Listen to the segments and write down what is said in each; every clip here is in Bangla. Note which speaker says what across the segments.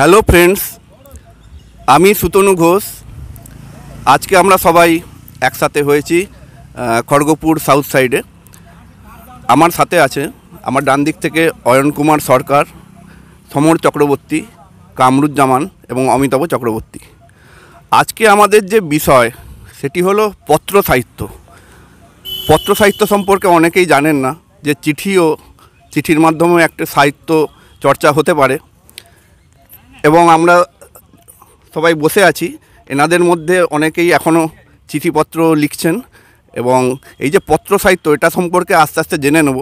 Speaker 1: হ্যালো ফ্রেন্ডস, আমি সুতনু ঘোষ। আজকে আমরা সবাই একসাথে হয়েছি খড়গপুর সাউথ সাইডে। আমার সাথে আছে আমার ডান দিক থেকে অয়ন কুমার সরকার, সমর চক্রবর্তী, কামরুজ্জামান এবং অমিতাভ চক্রবর্তী। আজকে আমাদের যে বিষয় সেটি হলো পত্র সাহিত্য। পত্র সাহিত্য সম্পর্কে অনেকেই জানেন না যে চিঠির মাধ্যমে একটা সাহিত্য চর্চা হতে পারে, এবং আমরা সবাই বসে আছি। এনাদের মধ্যে অনেকেই এখনও চিঠিপত্র লিখছেন, এবং এই যে পত্র সাহিত্য, এটা সম্পর্কে আস্তে আস্তে জেনে নেব।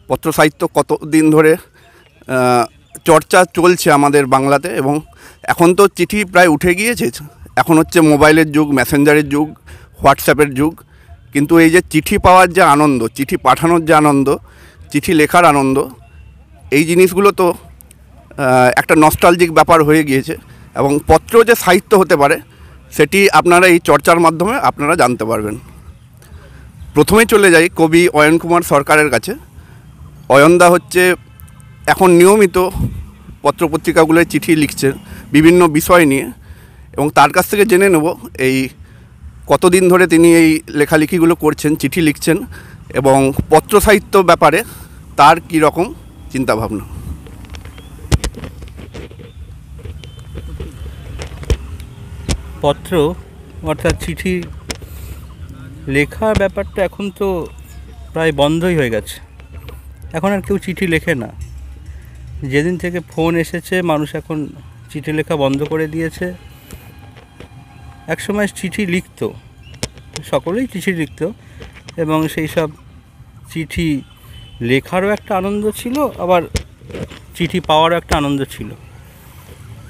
Speaker 1: পত্র সাহিত্য কতদিন ধরে চর্চা চলছে আমাদের বাংলাতে, এবং এখন তো চিঠি প্রায় উঠে গিয়েছে। এখন হচ্ছে মোবাইলের যুগ, মেসেঞ্জারের যুগ, হোয়াটসঅ্যাপের যুগ। কিন্তু এই যে চিঠি পাওয়ার যে আনন্দ, চিঠি পাঠানোর যে আনন্দ, চিঠি লেখার আনন্দ, এই জিনিসগুলো তো একটা নস্টালজিক ব্যাপার হয়ে গিয়েছে। এবং পত্র যে সাহিত্য হতে পারে সেটি আপনারা এই চর্চার মাধ্যমে আপনারা জানতে পারবেন। প্রথমে চলে যাই কবি অয়ন কুমার সরকারের কাছে। অয়নদা হচ্ছে এখন নিয়মিত পত্রপত্রিকাগুলোয় চিঠি লিখছেন বিভিন্ন বিষয় নিয়ে, এবং তার কাছ থেকে জেনে নেব এই কতদিন ধরে তিনি এই লেখালেখিগুলো করছেন, চিঠি লিখছেন, এবং পত্র সাহিত্য ব্যাপারে তার কী রকম চিন্তাভাবনা।
Speaker 2: পত্র অর্থাৎ চিঠি লেখার ব্যাপারটা এখন তো প্রায় বন্ধই হয়ে গেছে। এখন আর কেউ চিঠি লেখে না। যেদিন থেকে ফোন এসেছে মানুষ এখন চিঠি লেখা বন্ধ করে দিয়েছে। একসময় চিঠি লিখত, সকলেই চিঠি লিখত, এবং সেই সব চিঠি লেখারও একটা আনন্দ ছিল, আবার চিঠি পাওয়ারও একটা আনন্দ ছিল।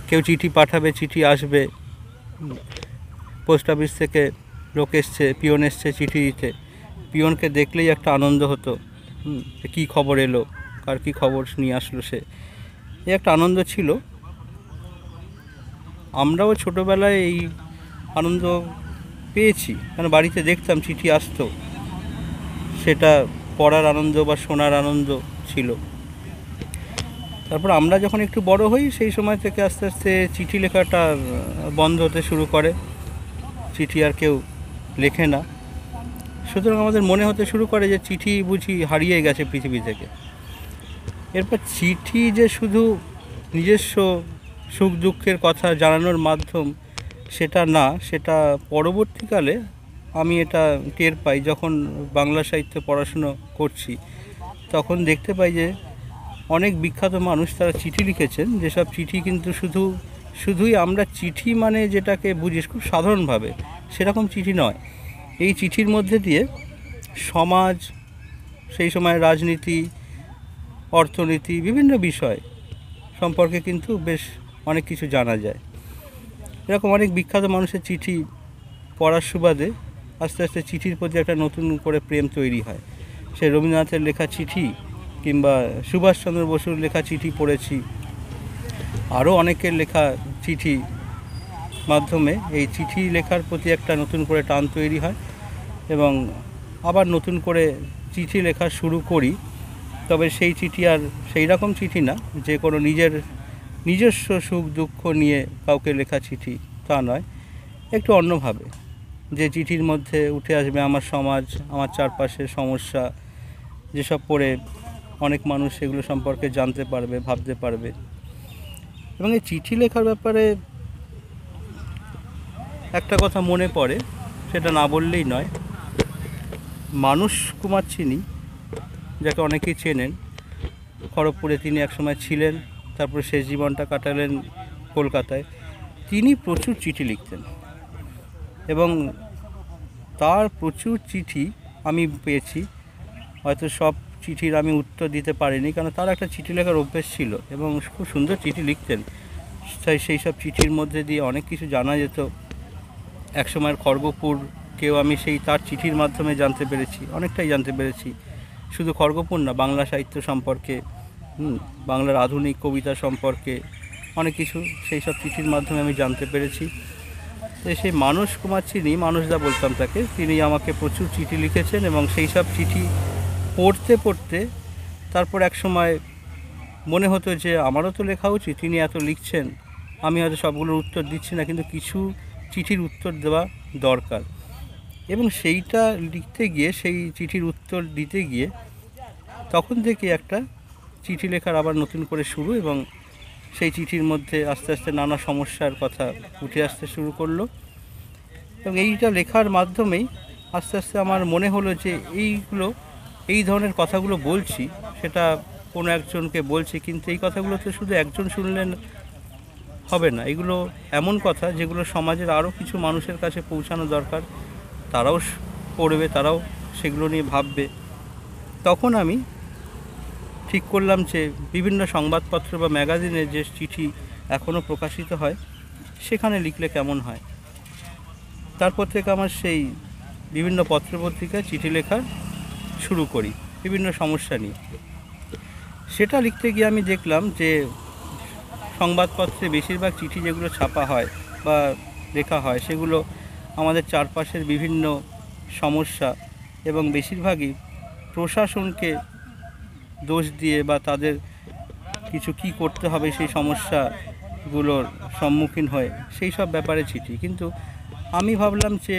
Speaker 2: কেউ চিঠি পাঠাবে, চিঠি আসবে, পোস্ট অফিস থেকে লোক এসছে, পিয়ন এসছে চিঠি দিতে, পিয়নকে দেখলেই একটা আনন্দ হতো। কী খবর এলো, কার কী খবর নিয়ে আসলো সে, এই একটা আনন্দ ছিল। আমরাও ছোটোবেলায় এই আনন্দ পেয়েছি, কারণ বাড়িতে দেখতাম চিঠি আসতো, সেটা পড়ার আনন্দ বা শোনার আনন্দ ছিল। তারপর আমরা যখন একটু বড় হই সেই সময় থেকে আস্তে আস্তে চিঠি লেখাটা বন্ধ হতে শুরু করে। চিঠি আর কেউ লেখে না। সুতরাং আমাদের মনে হতে শুরু করে যে চিঠি বুঝি হারিয়ে গেছে পৃথিবী থেকে। এরপর চিঠি যে শুধু নিজস্ব সুখ দুঃখের কথা জানানোর মাধ্যম সেটা না, সেটা পরবর্তীকালে আমি এটা টের পাই। যখন বাংলা সাহিত্য পড়াশুনো করছি তখন দেখতে পাই যে অনেক বিখ্যাত মানুষ তারা চিঠি লিখেছেন, যেসব চিঠি কিন্তু শুধুই আমরা চিঠি মানে যেটাকে বুঝি খুব সাধারণভাবে, সেরকম চিঠি নয়। এই চিঠির মধ্যে দিয়ে সমাজ, সেই সময় রাজনীতি, অর্থনীতি, বিভিন্ন বিষয় সম্পর্কে কিন্তু বেশ অনেক কিছু জানা যায়। এরকম অনেক বিখ্যাত মানুষের চিঠি পড়ার সুবাদে আস্তে আস্তে চিঠির প্রতি একটা নতুন করে প্রেম তৈরি হয়। সে রবীন্দ্রনাথের লেখা চিঠি কিংবা সুভাষচন্দ্র বসুর লেখা চিঠি পড়েছি, আরও অনেকের লেখা চিঠি মাধ্যমে এই চিঠি লেখার প্রতি একটা নতুন করে টান তৈরি হয়, এবং আবার নতুন করে চিঠি লেখা শুরু করি। তবে সেই চিঠি আর সেই রকম চিঠি না যে কোনো নিজস্ব সুখ দুঃখ নিয়ে কাউকে লেখা চিঠি, তা নয়। একটু অন্যভাবে, যে চিঠির মধ্যে উঠে আসবে আমার সমাজ, আমার চারপাশের সমস্যা, যেসব পড়ে অনেক মানুষ সেগুলো সম্পর্কে জানতে পারবে, ভাবতে পারবে। এবং এই চিঠি লেখার ব্যাপারে একটা কথা মনে পড়ে, সেটা না বললেই নয়। মানস কুমার চিনি, যাকে অনেকেই চেনেন, খড়গপুরে তিনি একসময় ছিলেন, তারপরে শেষ জীবনটা কাটালেন কলকাতায়। তিনি প্রচুর চিঠি লিখতেন, এবং তার প্রচুর চিঠি আমি পেয়েছি। হয়তো সব চিঠির আমি উত্তর দিতে পারিনি, কারণ তার একটা চিঠি লেখার অভ্যেস ছিল, এবং খুব সুন্দর চিঠি লিখতেন। তাই সেই সব চিঠির মধ্যে দিয়ে অনেক কিছু জানা যেত। একসময়ের খড়গপুরকেও আমি সেই তার চিঠির মাধ্যমে জানতে পেরেছি, অনেকটাই জানতে পেরেছি। শুধু খড়গপুর না, বাংলা সাহিত্য সম্পর্কে, বাংলার আধুনিক কবিতা সম্পর্কে অনেক কিছু সেই সব চিঠির মাধ্যমে আমি জানতে পেরেছি। তো সেই মানস কুমার চিনি, মানুষদা বলতাম তাকে, তিনি আমাকে প্রচুর চিঠি লিখেছেন, এবং সেই সব চিঠি পড়তে পড়তে তারপর এক সময় মনে হতো যে আমারও তো লেখা উচিত, তিনি এত লিখছেন, আমি হয়তো সবগুলোর উত্তর দিচ্ছি না, কিন্তু কিছু চিঠির উত্তর দেওয়া দরকার। এবং সেইটা লিখতে গিয়ে, সেই চিঠির উত্তর দিতে গিয়ে তখন থেকে একটা চিঠি লেখার আবার নতুন করে শুরু, এবং সেই চিঠির মধ্যে আস্তে আস্তে নানা সমস্যার কথা উঠে আসতে শুরু করলো। এবং এইটা লেখার মাধ্যমেই আস্তে আস্তে আমার মনে হলো যে এই ধরনের কথাগুলো বলছি, সেটা কোনো একজনকে বলছি, কিন্তু এই কথাগুলো তো শুধু একজন শুনলেন হবে না। এগুলো এমন কথা যেগুলো সমাজের আরও কিছু মানুষের কাছে পৌঁছানো দরকার, তারাও পড়বে, তারাও সেগুলো নিয়ে ভাববে। তখন আমি ঠিক করলাম যে বিভিন্ন সংবাদপত্র বা ম্যাগাজিনে যে চিঠি এখনও প্রকাশিত হয় সেখানে লিখলে কেমন হয়। তারপর থেকে আমার সেই বিভিন্ন পত্রপত্রিকায় চিঠি লেখা শুরু করি বিভিন্ন সমস্যা নিয়ে। সেটা লিখতে গিয়ে আমি দেখলাম যে সংবাদপত্রে বেশিরভাগ চিঠি যেগুলো ছাপা হয় বা লেখা হয় সেগুলো আমাদের চারপাশের বিভিন্ন সমস্যা এবং বেশিরভাগই প্রশাসনকে দোষ দিয়ে বা তাদের কিছু কি করতে হবে সেই সমস্যাগুলোর সম্মুখীন হয়ে সেই সব ব্যাপারে চিঠি। কিন্তু আমি ভাবলাম যে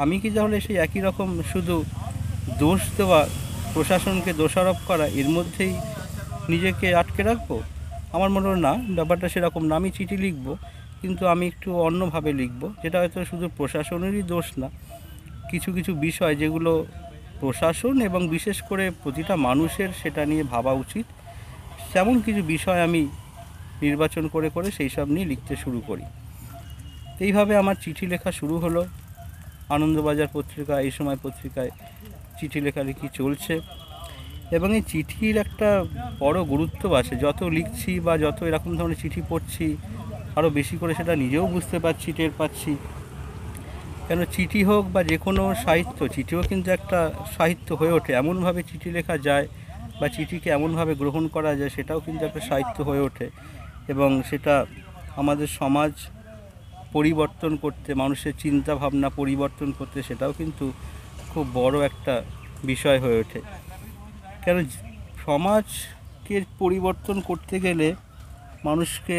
Speaker 2: আমি কি তাহলে সেই একই রকম শুধু দোষ দেওয়া, প্রশাসনকে দোষারোপ করা, এর মধ্যেই নিজেকে আটকে রাখবো? আমার মনে হলো না, ব্যাপারটা সেরকম না। আমি চিঠি লিখব, কিন্তু আমি একটু অন্যভাবে লিখব, যেটা হয়তো শুধু প্রশাসনেরই দোষ না, কিছু কিছু বিষয় যেগুলো প্রশাসন এবং বিশেষ করে প্রতিটা মানুষের সেটা নিয়ে ভাবা উচিত, তেমন কিছু বিষয় আমি নির্বাচন করে করে সেই সব নিয়ে লিখতে শুরু করি। এইভাবে আমার চিঠি লেখা শুরু হলো। আনন্দবাজার পত্রিকা, এই সময় পত্রিকায় চিঠি লেখালেখি চলছে, এবং এই চিঠির একটা বড় গুরুত্ব আছে। যত লিখছি বা যত এরকম ধরনের চিঠি পড়ছি, আরও বেশি করে সেটা নিজেও বুঝতে পারছি, টের পাচ্ছি। কেন চিঠি হোক বা যে কোনো সাহিত্য, চিঠিও কিন্তু একটা সাহিত্য হয়ে ওঠে। এমনভাবে চিঠি লেখা যায় বা চিঠিকে এমনভাবে গ্রহণ করা যায়, সেটাও কিন্তু একটা সাহিত্য হয়ে ওঠে। এবং সেটা আমাদের সমাজ পরিবর্তন করতে, মানুষের চিন্তা ভাবনা পরিবর্তন করতে, সেটাও কিন্তু খুব বড় একটা বিষয় হয়ে ওঠে। কেন সমাজকে পরিবর্তন করতে গেলে, মানুষকে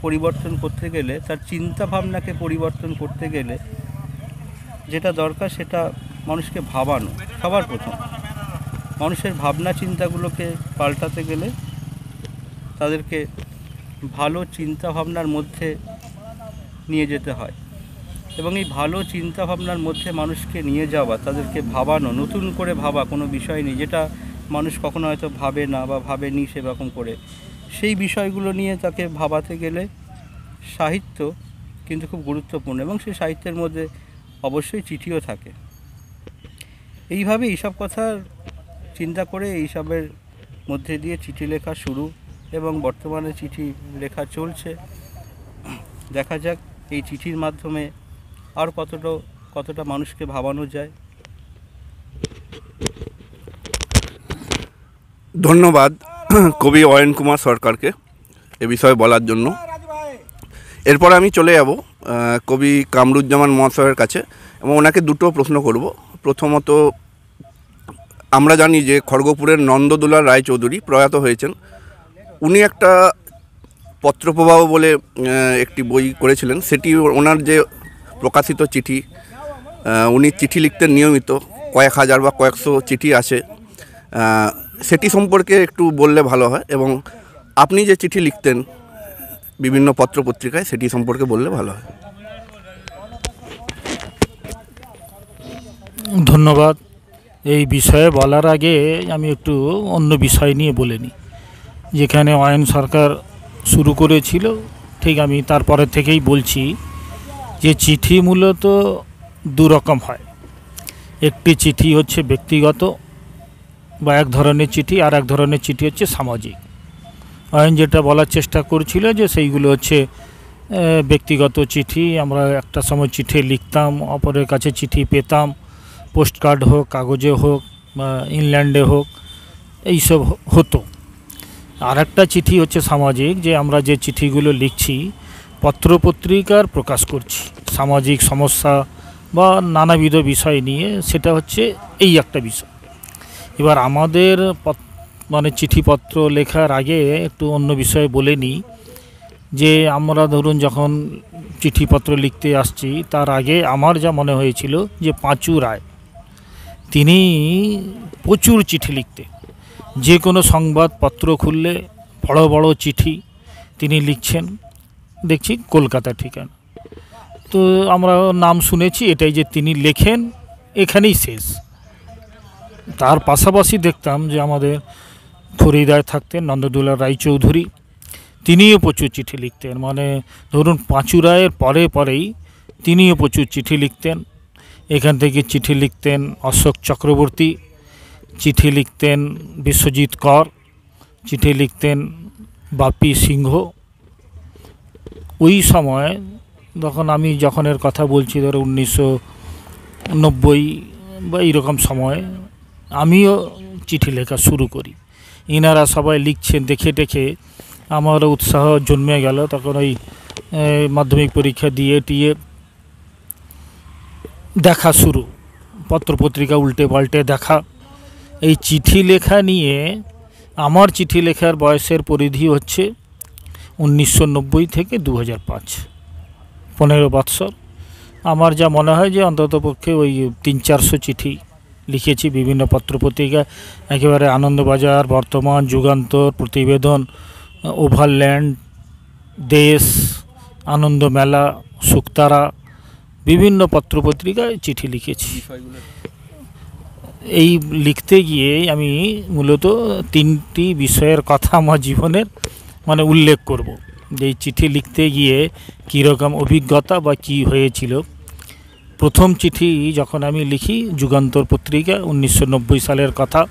Speaker 2: পরিবর্তন করতে গেলে, তার চিন্তা ভাবনাকে পরিবর্তন করতে গেলে যেটা দরকার সেটা মানুষকে ভাবানো। সবার প্রথম মানুষের ভাবনা চিন্তাগুলোকে পাল্টাতে গেলে তাদেরকে ভালো চিন্তা ভাবনার মধ্যে নিয়ে যেতে হয়, এবং এই ভালো চিন্তা ভাবনার মধ্যে মানুষকে নিয়ে যাওয়া, তাদেরকে ভাবানো, নতুন করে ভাবা কোনো বিষয় নিয়ে, যেটা মানুষ কখনো হয়তো ভাবে না বা ভাবেনি সেরকম করে, সেই বিষয়গুলো নিয়ে তাকে ভাবাতে গেলে সাহিত্য কিন্তু খুব গুরুত্বপূর্ণ, এবং সেই সাহিত্যের মধ্যে অবশ্যই চিঠিও থাকে। এইভাবে এইসব কথা চিন্তা করে এইসবের মধ্যে দিয়ে চিঠি লেখা শুরু, এবং বর্তমানে চিঠি লেখা চলছে। দেখা যাক এই চিঠির মাধ্যমে আর কতটা মানুষকে ভাবানো যায়।
Speaker 1: ধন্যবাদ কবি অয়ন কুমার সরকারকে এ বিষয়ে বলার জন্য। এরপর আমি চলে যাব কবি কামরুজ্জামান মহাশয়ের কাছে, এবং ওনাকে দুটো প্রশ্ন করব। প্রথমত, আমরা জানি যে খড়গপুরের নন্দদুলাল রায়চৌধুরী প্রয়াত হয়েছেন। উনি একটা পত্রপ্রবাহ বলে একটি বই করেছিলেন। সেটি ওনার যে প্রকাশিত চিঠি, উনি চিঠি লিখতেন নিয়মিত, কয়েক হাজার বা কয়েকশো চিঠি আছে, সেটি সম্পর্কে একটু বললে ভালো হয়। এবং আপনি যে চিঠি লিখতেন বিভিন্ন পত্রপত্রিকায়, সেটি সম্পর্কে বললে ভালো হয়।
Speaker 3: ধন্যবাদ। এই বিষয়ে বলার আগে আমি একটু অন্য বিষয় নিয়ে বলে নিই। যেখানে অয়ন সরকার শুরু করেছিল, ঠিক আমি তারপরে থেকেই বলছি যে চিঠি মূলত দু রকম হয়। একটি চিঠি হচ্ছে ব্যক্তিগত বা এক ধরনের চিঠি, আর এক ধরনের চিঠি হচ্ছে সামাজিক। অয়ন যেটা বলার চেষ্টা করছিল যে সেইগুলো হচ্ছে ব্যক্তিগত চিঠি। আমরা একটা সময় চিঠি লিখতাম, অপরের কাছে চিঠি পেতাম, পোস্টকার্ড হোক, কাগজে হোক বা ইংল্যান্ডে হোক, এইসব হতো। আর একটা চিঠি হচ্ছে সামাজিক, যে আমরা যে চিঠিগুলো লিখছি পত্রপত্রিকার প্রকাশ করছি সামাজিক সমস্যা বা নানাবিধ বিষয় নিয়ে, সেটা হচ্ছে এই একটা বিষয়। এবার আমাদের চিঠিপত্র লেখার আগে একটু অন্য বিষয়ে বলে নিই যে আমরা ধরুন যখন চিঠিপত্র লিখতে আসছি তার আগে আমার যা মনে হয়েছিল যে পাঁচু রায় তিনি প্রচুর চিঠি লিখতে, যে কোনো সংবাদপত্র খুললে বড় বড় চিঠি তিনি লিখছেন, দেখছি কলকাতা ঠিকানা। তো আমরা নাম শুনেছি এটাই যে তিনি লেখেন, এখানেই শেষ। তার পাশাপাশি দেখতাম যে আমাদের ফরিদায় থাকতেন নন্দদুলাল রায়চৌধুরী, তিনিও প্রচুর চিঠি লিখতেন, মানে ধরুন পাঁচু রায়ের পরে পরেই তিনিও প্রচুর চিঠি লিখতেন। এখান থেকে চিঠি লিখতেন অশোক চক্রবর্তী, চিঠি লিখতেন বিশ্বজিৎ কর, চিঠি লিখতেন বাপি সিংহ। ওই সময় তখন আমি যখন এর কথা বলছি ধরো 1990 বা এইরকম সময় আমিও চিঠি লেখা শুরু করি। এনারা সবাই লিখছেন দেখে দেখে আমারও উৎসাহ জন্মে গেল। তখন ওই মাধ্যমিক পরীক্ষা দিয়ে টিয়ে দেখা শুরু, পত্রপত্রিকা উল্টে পাল্টে দেখা। এই চিঠি লেখা নিয়ে আমার চিঠি লেখার বয়সের পরিধি হচ্ছে 1990 থেকে 2005, 15 বৎসর। আমার যা মনে হয় যে অন্ততপক্ষে ওই 300-400 চিঠি লিখেছি বিভিন্ন পত্রপত্রিকা, একেবারে আনন্দবাজার, বর্তমান, যুগান্তর, প্রতিবেদন, ওভারল্যান্ড, দেশ, আনন্দমেলা, শুকতারা, বিভিন্ন পত্রপত্রিকায় চিঠি লিখেছি। এই লিখতে গিয়ে আমি মূলত 3টি বিষয়ের কথা আমার জীবনের মানে উল্লেখ করব, যে এই চিঠি লিখতে গিয়ে কীরকম অভিজ্ঞতা বা কী হয়েছিল। প্রথম চিঠি যখন আমি লিখি যুগান্তর পত্রিকা, 1990 সালের কথা,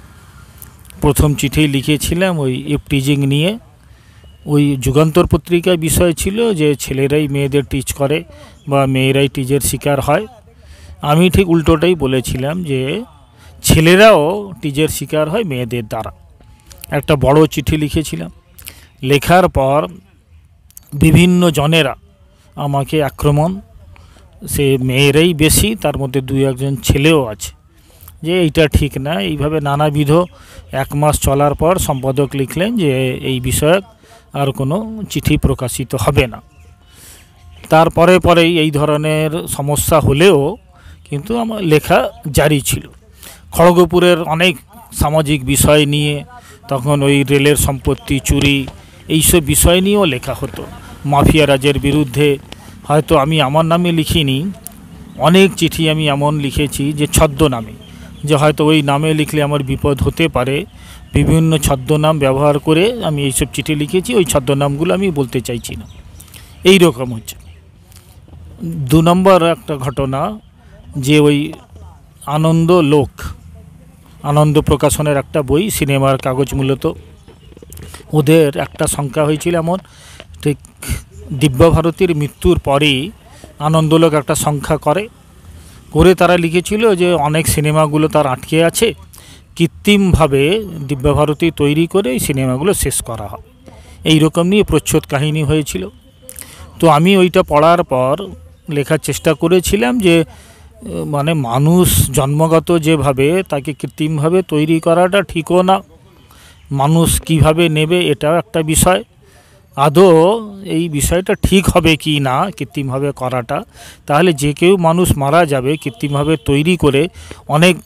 Speaker 3: প্রথম চিঠি লিখেছিলাম ওই ইফটিজিং নিয়ে। ওই যুগান্তর পত্রিকায় বিষয় ছিল যে ছেলেরাই মেয়েদের টিচ করে বা মেয়েরাই টিচের শিকার হয়। আমি ঠিক উল্টোটাই বলেছিলাম যে ছেলেরাও টিচের শিকার হয় মেয়েদের দ্বারা। একটা বড় চিঠি লিখেছিলাম। লেখার পর বিভিন্ন জনেরা আমাকে আক্রমণ, সে মেয়েরাই বেশি, তার মধ্যে 2-1 ছেলেও আছে, যে এইটা ঠিক না। এইভাবে নানাবিধ 1 মাস চলার পর সম্পাদক লিখলেন যে এই বিষয়ে আর কোনো চিঠি প্রকাশিত হবে না। তারপরে পরেই এই ধরনের সমস্যা হলেও কিন্তু আমার লেখা জারি ছিল। খড়গপুরের অনেক সামাজিক বিষয় নিয়ে, তখন ওই রেলের সম্পত্তি চুরি এইসব বিষয় নিয়েও লেখা হতো, মাফিয়া রাজের বিরুদ্ধে। হয়তো আমি আমার নামে লিখিনি, অনেক চিঠি আমি এমন লিখেছি যে ছদ্মনামে, যে হয়তো ওই নামে লিখলে আমার বিপদ হতে পারে, বিভিন্ন ছদ্মনাম ব্যবহার করে আমি এইসব চিঠি লিখেছি। ওই ছদ্মনামগুলো আমি বলতে চাইছি না। এই রকম হচ্ছে। 2 নম্বর একটা ঘটনা, যে ওই আনন্দ লোক, আনন্দ প্রকাশনের একটা বই, সিনেমার কাগজ মূলত, ওদের একটা সংখ্যা হয়েছিল এমন, ঠিক দিব্যভারতীর মৃত্যুর পরেই আনন্দলোক একটা সংখ্যা করে তারা লিখেছিল যে অনেক সিনেমাগুলো তার আটকে আছে, কৃত্রিমভাবে দিব্যভারতী তৈরি করে এই সিনেমাগুলো শেষ করা হয়। এই রকম নিয়ে প্রচ্ছদ কাহিনী হয়েছিল। তো আমি ওইটা পড়ার পর লেখার চেষ্টা করেছিলাম যে মানে মানুষ জন্মগত যেভাবে, তাকে কৃত্রিমভাবে তৈরি করাটা ঠিকও না। মানুষ কিভাবে নেবে এটাও একটা বিষয়। আদৌ এই বিষয়টা ঠিক হবে কি না কৃত্রিমভাবে করাটা, তাহলে যে কেউ মানুষ মারা যাবে কৃত্রিমভাবে তৈরি করে, অনেক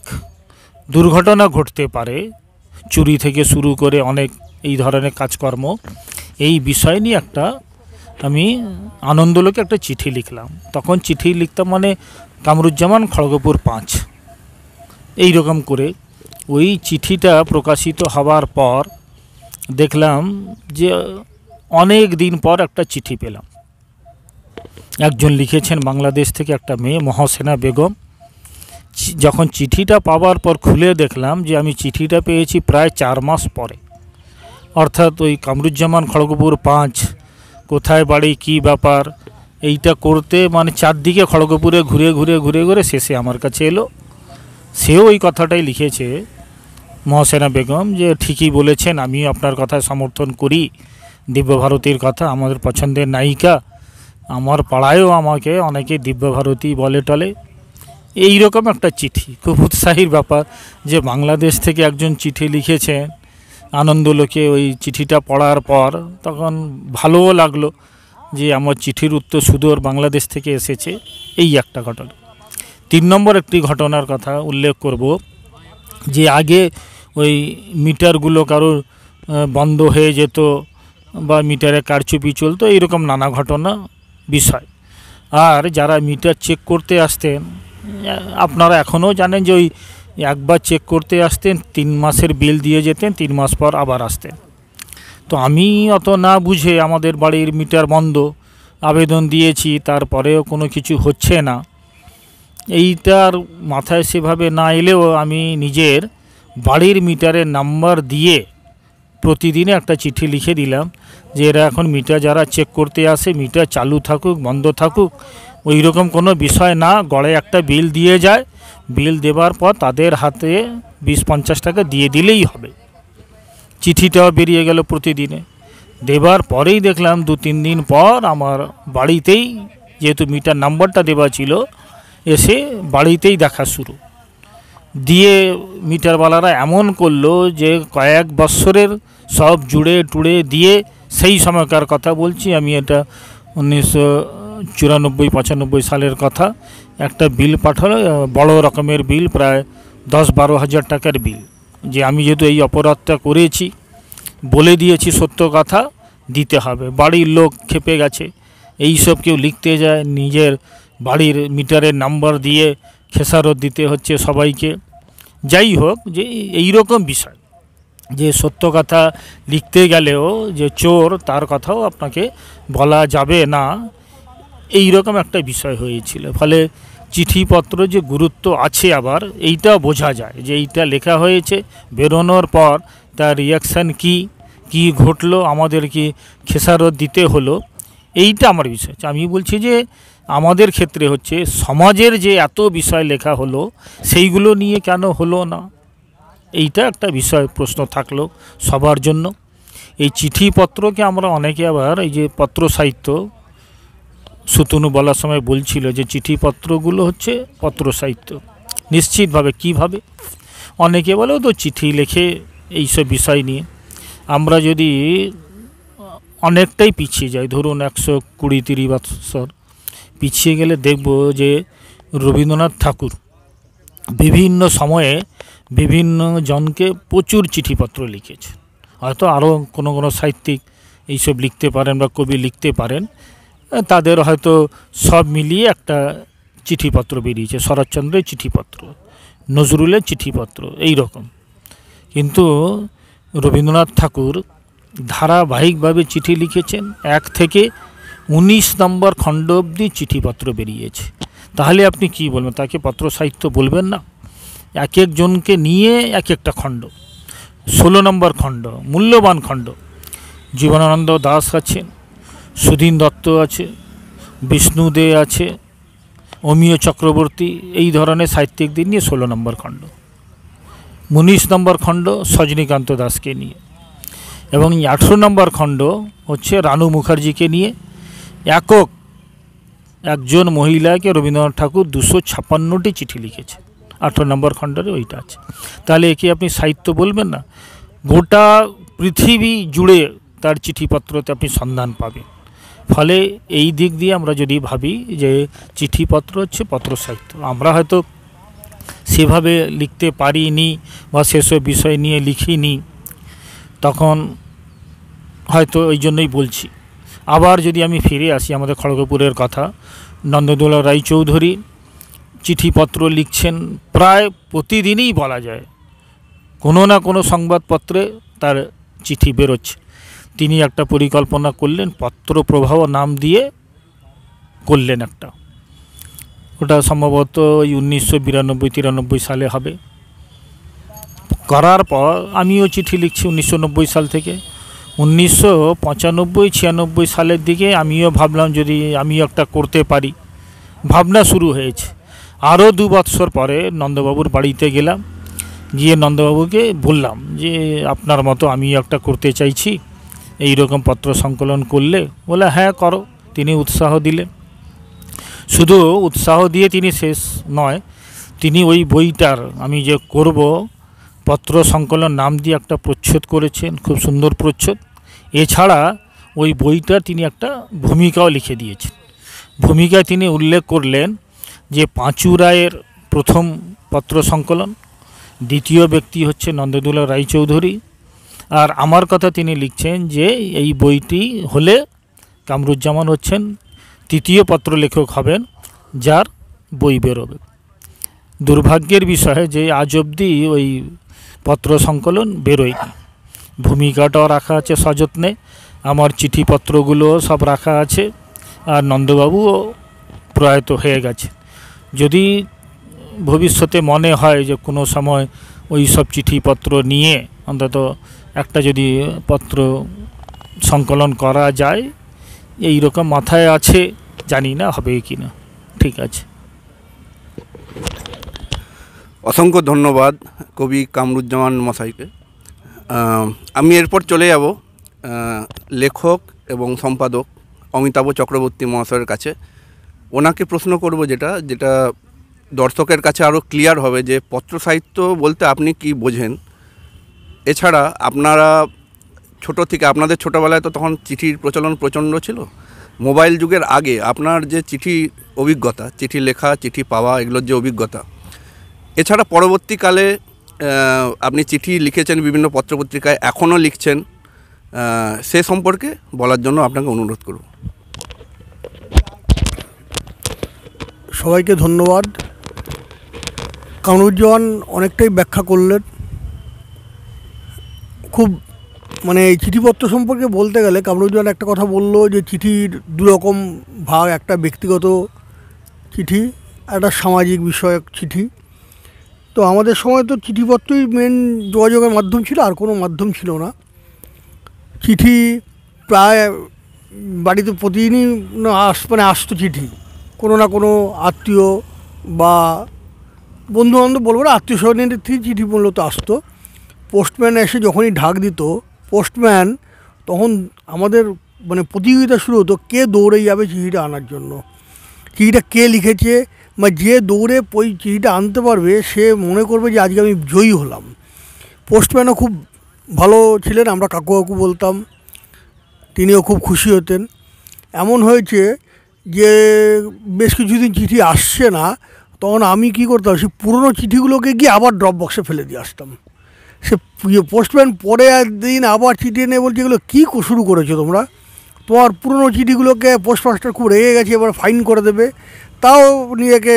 Speaker 3: দুর্ঘটনা ঘটতে পারে, চুরি থেকে শুরু করে অনেক এই ধরনের কাজকর্ম। এই বিষয় নিয়ে একটা আমি আনন্দলোকে একটা চিঠি লিখলাম। তখন চিঠি লিখতাম মানে কামরুজ্জামান, খড়গপুর 5, এই রকম করে। ওই চিঠিটা প্রকাশিত হওয়ার পর দেখলাম যে অনেক দিন পর একটা চিঠি পেলাম। একজন লিখেছেন বাংলাদেশ থেকে, একটা মেয়ে মহসেনা বেগম। যখন চিঠিটা পাওয়ার পর খুলে দেখলাম যে আমি চিঠিটা পেয়েছি প্রায় 4 মাস পরে। অর্থাৎ ওই কামরুজ্জামান, খড়গপুর 5, কোথায় বাড়ি, কী ব্যাপার, এইটা করতে মানে চারদিকে খড়গপুরে ঘুরে ঘুরে ঘুরে ঘুরে শেষে আমার কাছে এলো। সেও ওই কথাটাই লিখেছে, মহসেনা বেগম, যে ঠিকই বলেছেন, আমিও আপনার কথা সমর্থন করি, দিব্যভারতীর কথা আমাদের পছন্দের নায়িকা, আমার পাড়ায়ও আমাকে অনেকে দিব্যভারতী বলে টলে। এই রকম একটা চিঠি, খুব উৎসাহীর ব্যাপার যে বাংলাদেশ থেকে একজন চিঠি লিখেছেন আনন্দলোকে। ওই চিঠিটা পড়ার পর তখন ভালোও লাগলো যে আমার চিঠির উত্তর সুদূর বাংলাদেশ থেকে এসেছে, এই একটা ঘটনা। 3 নম্বর একটি ঘটনার কথা উল্লেখ করব, যে আগে ওই মিটারগুলো কারোর বন্ধ হয়ে যেত বা মিটারে কারচুপি চলতো, এইরকম নানা ঘটনা বিষয়। আর যারা মিটার চেক করতে আসতেন, আপনারা এখনও জানেন যে ওই একবার চেক করতে আসতেন, 3 মাসের বিল দিয়ে যেতেন, 3 মাস পর আবার আসতেন। তো আমি অত না বুঝে আমাদের বাড়ির মিটার বন্ধ, আবেদন দিয়েছি, তারপরেও কোনো কিছু হচ্ছে না। এইটার মাথায় সেভাবে না এলেও আমি নিজের বাড়ির মিটারের নাম্বার দিয়ে প্রতিদিনে একটা চিঠি লিখে দিলাম যে এরা এখন মিটার যারা চেক করতে আসে, মিটার চালু থাকুক বন্ধ থাকুক ওই রকম কোনো বিষয় না, গড়ে একটা বিল দিয়ে যায়, বিল দেওয়ার পর তাদের হাতে 20-50 টাকা দিয়ে দিলেই হবে। চিঠিটাও বেরিয়ে গেল প্রতিদিনে। দেবার পরেই দেখলাম 2-3 দিন পর আমার বাড়িতেই, যেহেতু মিটার নাম্বারটা দেওয়া ছিল, এসে বাড়িতেই দেখা শুরু দিয়ে মিটারওয়ালারা এমন করলো যে কয়েক বছরের সব জুড়ে টুড়ে দিয়ে, সেই সময়কার কথা বলছি আমি, এটা 1994-95 সালের কথা, একটা বিল পাঠালো, বড় রকমের বিল, প্রায় 10-12 হাজার টাকার বিল। যে আমি যেহেতু এই অপরাধটা করেছি, বলে দিয়েছি সত্য কথা, দিতে হবে। বাড়ির লোক খেপে গেছে, এই সব কেউ লিখতে যায়, নিজের বাড়ির মিটারের নাম্বার দিয়ে খেসারত দিতে হচ্ছে সবাইকে। যাই হোক, যে এই রকম বিষয়, যে সত্য কথা লিখতে গেলেও যে চোর, তার কথাও আপনাকে বলা যাবে না, এই রকম একটা বিষয় হয়েছিল। ফলে চিঠিপত্র যে গুরুত্ব আছে আবার এইটা বোঝা যায়, যে এইটা লেখা হয়েছে, বেরোনোর পর তার রিয়াকশান কি ঘটলো, আমাদের কি খেসারত দিতে হলো, এইটা আমার বিষয়। আমি বলছি যে আমাদের ক্ষেত্রে হচ্ছে সমাজের যে এত বিষয় লেখা হলো, সেইগুলো নিয়ে কেন হলো না, এইটা একটা বিষয়, প্রশ্ন থাকলো সবার জন্য। এই চিঠিপত্রকে আমরা অনেকে আবার, এই যে পত্র সাহিত্য, সুতনু বলার সময় বলছিল যে চিঠিপত্রগুলো হচ্ছে পত্র সাহিত্য। নিশ্চিতভাবে কিভাবে, অনেকে বলে তো চিঠি লেখে এইসব বিষয় নিয়ে। আমরা যদি অনেকটাই পিছিয়ে যাই, ধরুন 120-30 বছর পিছিয়ে গেলে দেখব যে রবীন্দ্রনাথ ঠাকুর বিভিন্ন সময়ে বিভিন্ন জনকে প্রচুর চিঠিপত্র লিখেছে। হয়তো আরও কোনো সাহিত্যিক এইসব লিখতে পারেন বা কবি লিখতে পারেন, তাদের হয়তো সব মিলিয়ে একটা চিঠিপত্র বেরিয়েছে, শরৎচন্দ্রের চিঠিপত্র, নজরুলের চিঠিপত্র, এই রকম। কিন্তু রবীন্দ্রনাথ ঠাকুর ধারাবাহিকভাবে চিঠি লিখেছেন, 1 থেকে 19 নম্বর খণ্ড অবধি চিঠিপত্র বেরিয়েছে। তাহলে আপনি কি বলবেন, তাকে পত্র সাহিত্য বলবেন না? এক একজনকে নিয়ে এক একটা খণ্ড, 16 নম্বর খণ্ড, মূল্যবান খণ্ড। জীবনানন্দ দাশ আছেন, সুধীন দত্ত আছে, বিষ্ণু দে আছে, অমিয় চক্রবর্তী, এই ধরনের সাহিত্যিকদের নিয়ে 16 নম্বর খণ্ড। 19 নম্বর খণ্ড সজনীকান্ত দাসকে নিয়ে, এবং 18 নম্বর খণ্ড হচ্ছে রানু মুখার্জিকে নিয়ে। একজন মহিলাকে রবীন্দ্রনাথ ঠাকুর 256টি চিঠি লিখেছে, 18 নম্বর খণ্ডে ওইটা আছে। তাহলে একে আপনি সাহিত্য বলবেন না? গোটা পৃথিবী জুড়ে তার চিঠিপত্রতে আপনি সন্ধান পাবেন। ফলে এই দিক দিয়ে আমরা যদি ভাবি যে চিঠিপত্র হচ্ছে পত্র সাহিত্য, আমরা হয়তো সেভাবে লিখতে পারিনি বা সেসব বিষয় নিয়ে লিখিনি, তখন হয়তো ওই জন্যই বলছি। আবার যদি আমি ফিরে আসি আমাদের খড়গপুরের কথা, নন্দদোলা রায়চৌধুরী চিঠিপত্র লিখছেন প্রায় প্রতিদিনই বলা যায়, কোনো না কোনো সংবাদপত্রে তার চিঠি বেরোচ্ছে। তিনি একটা পরিকল্পনা করলেন, পত্র প্রবাহ নাম দিয়ে করলেন একটা, ওটা সম্ভবত ওই 1992-93 সালে হবে। করার পর আমিও চিঠি লিখছি 1990 সাল থেকে। 1995-96 সালের দিকে আমিও ভাবলাম যদি আমিও একটা করতে পারি, ভাবনা শুরু হয়েছে। আরও 2 বৎসর পরে নন্দবাবুর বাড়িতে গেলাম, গিয়ে নন্দবাবুকে বললাম যে আপনার মতো আমিও একটা করতে চাইছি, এই রকম পত্র সংকলন করলে। বলে হ্যাঁ করো। তিনি উৎসাহ দিলেন। শুধু উৎসাহ দিয়ে তিনি শেষ নয়, তিনি ওই বইটার আমি যে করব পত্র সংকলন নাম দিয়ে একটা প্রচ্ছদ করেছেন, খুব সুন্দর প্রচ্ছদ। এছাড়া ওই বইটা তিনি একটা ভূমিকাও লিখে দিয়েছেন। ভূমিকায় তিনি উল্লেখ করলেন যে পাঁচু রায়ের প্রথম পত্র সংকলন, দ্বিতীয় ব্যক্তি হচ্ছে নন্দদুলা রায়চৌধুরী, আর আমার কথা তিনি লিখছেন যে এই বইটি হলে কামরুজ্জামান হচ্ছেন তৃতীয় পত্র লেখক হবেন যার বই বেরোবে। দুর্ভাগ্যের বিষয় যে আজ অবধি ওই পত্র সংকলন বেরোয়নি। ভূমিকাটাও রাখা আছে সযত্নে, আমার চিঠিপত্রগুলো সব রাখা আছে, আর নন্দবাবুও প্রয়াত হয়ে গেছে। যদি ভবিষ্যতে মনে হয় যে কোনো সময় ওই সব চিঠিপত্র নিয়ে অন্তত একটা যদি পত্র সংকলন করা যায়, এই রকম মাথায় আছে, জানি না হবে কি না। ঠিক আছে,
Speaker 1: অসংখ্য ধন্যবাদ কবি কামরুজ্জামান মশাইকে। আমি এরপর চলে যাব লেখক এবং সম্পাদক অমিতাভ চক্রবর্তী মহাশয়ের কাছে। ওনাকে প্রশ্ন করব যেটা দর্শকের কাছে আরও ক্লিয়ার হবে যে পত্র সাহিত্য বলতে আপনি কি বোঝেন। এছাড়া আপনারা ছোটো থেকে, আপনাদের ছোটোবেলায় তো তখন চিঠির প্রচলন প্রচণ্ড ছিল, মোবাইল যুগের আগে আপনার যে চিঠি অভিজ্ঞতা, চিঠি লেখা, চিঠি পাওয়া, এগুলোর যে অভিজ্ঞতা, এছাড়া পরবর্তীকালে আপনি চিঠি লিখেছেন বিভিন্ন পত্রপত্রিকায়, এখনও লিখছেন, সে সম্পর্কে বলার জন্য আপনাকে অনুরোধ করব।
Speaker 4: সবাইকে ধন্যবাদ। কামরুজ্জামান অনেকটাই ব্যাখ্যা করলেন। খুব মানে এই চিঠিপত্র সম্পর্কে বলতে গেলে কামরুজ্জামান একটা কথা বলল যে চিঠির দুরকম ভাগ, একটা ব্যক্তিগত চিঠি, একটা সামাজিক বিষয়ক চিঠি। তো আমাদের সময় তো চিঠিপত্রই মেন যোগাযোগের মাধ্যম ছিল, আর কোনো মাধ্যম ছিল না। চিঠি প্রায় বাড়িতে প্রতিদিনই আসতো চিঠি, কোনো না কোনো আত্মীয় বা বন্ধুবান্ধব বলবো না, আত্মীয় স্বজনের থেকে চিঠি মূলত আসতো। পোস্টম্যান এসে যখনই ঢাক দিত পোস্টম্যান, তখন আমাদের মানে প্রতিযোগিতা শুরু হতো কে দৌড়ে যাবে চিঠিটা আনার জন্য। চিঠিটা কে লিখেছে বা যে দৌড়ে ওই চিঠিটা আনতে পারবে সে মনে করবে যে আজকে আমি জয়ী হলাম। পোস্টম্যানও খুব ভালো ছিলেন, আমরা কাকু কাকু বলতাম, তিনিও খুব খুশি হতেন। এমন হয়েছে যে বেশ কিছুদিন চিঠি আসছে না, তখন আমি কী করতাম, সেই পুরনো চিঠিগুলোকে গিয়ে আবার ড্রপ বক্সে ফেলে দিয়ে আসতাম। সে পোস্টম্যান পরে একদিন আবার চিঠি এনে বলছে এগুলো কী শুরু করেছো তোমরা, তোমার পুরনো চিঠিগুলোকে পোস্টমাস্টার খুব রেগে গেছে, এবার ফাইন করে দেবে। তাও নিজেকে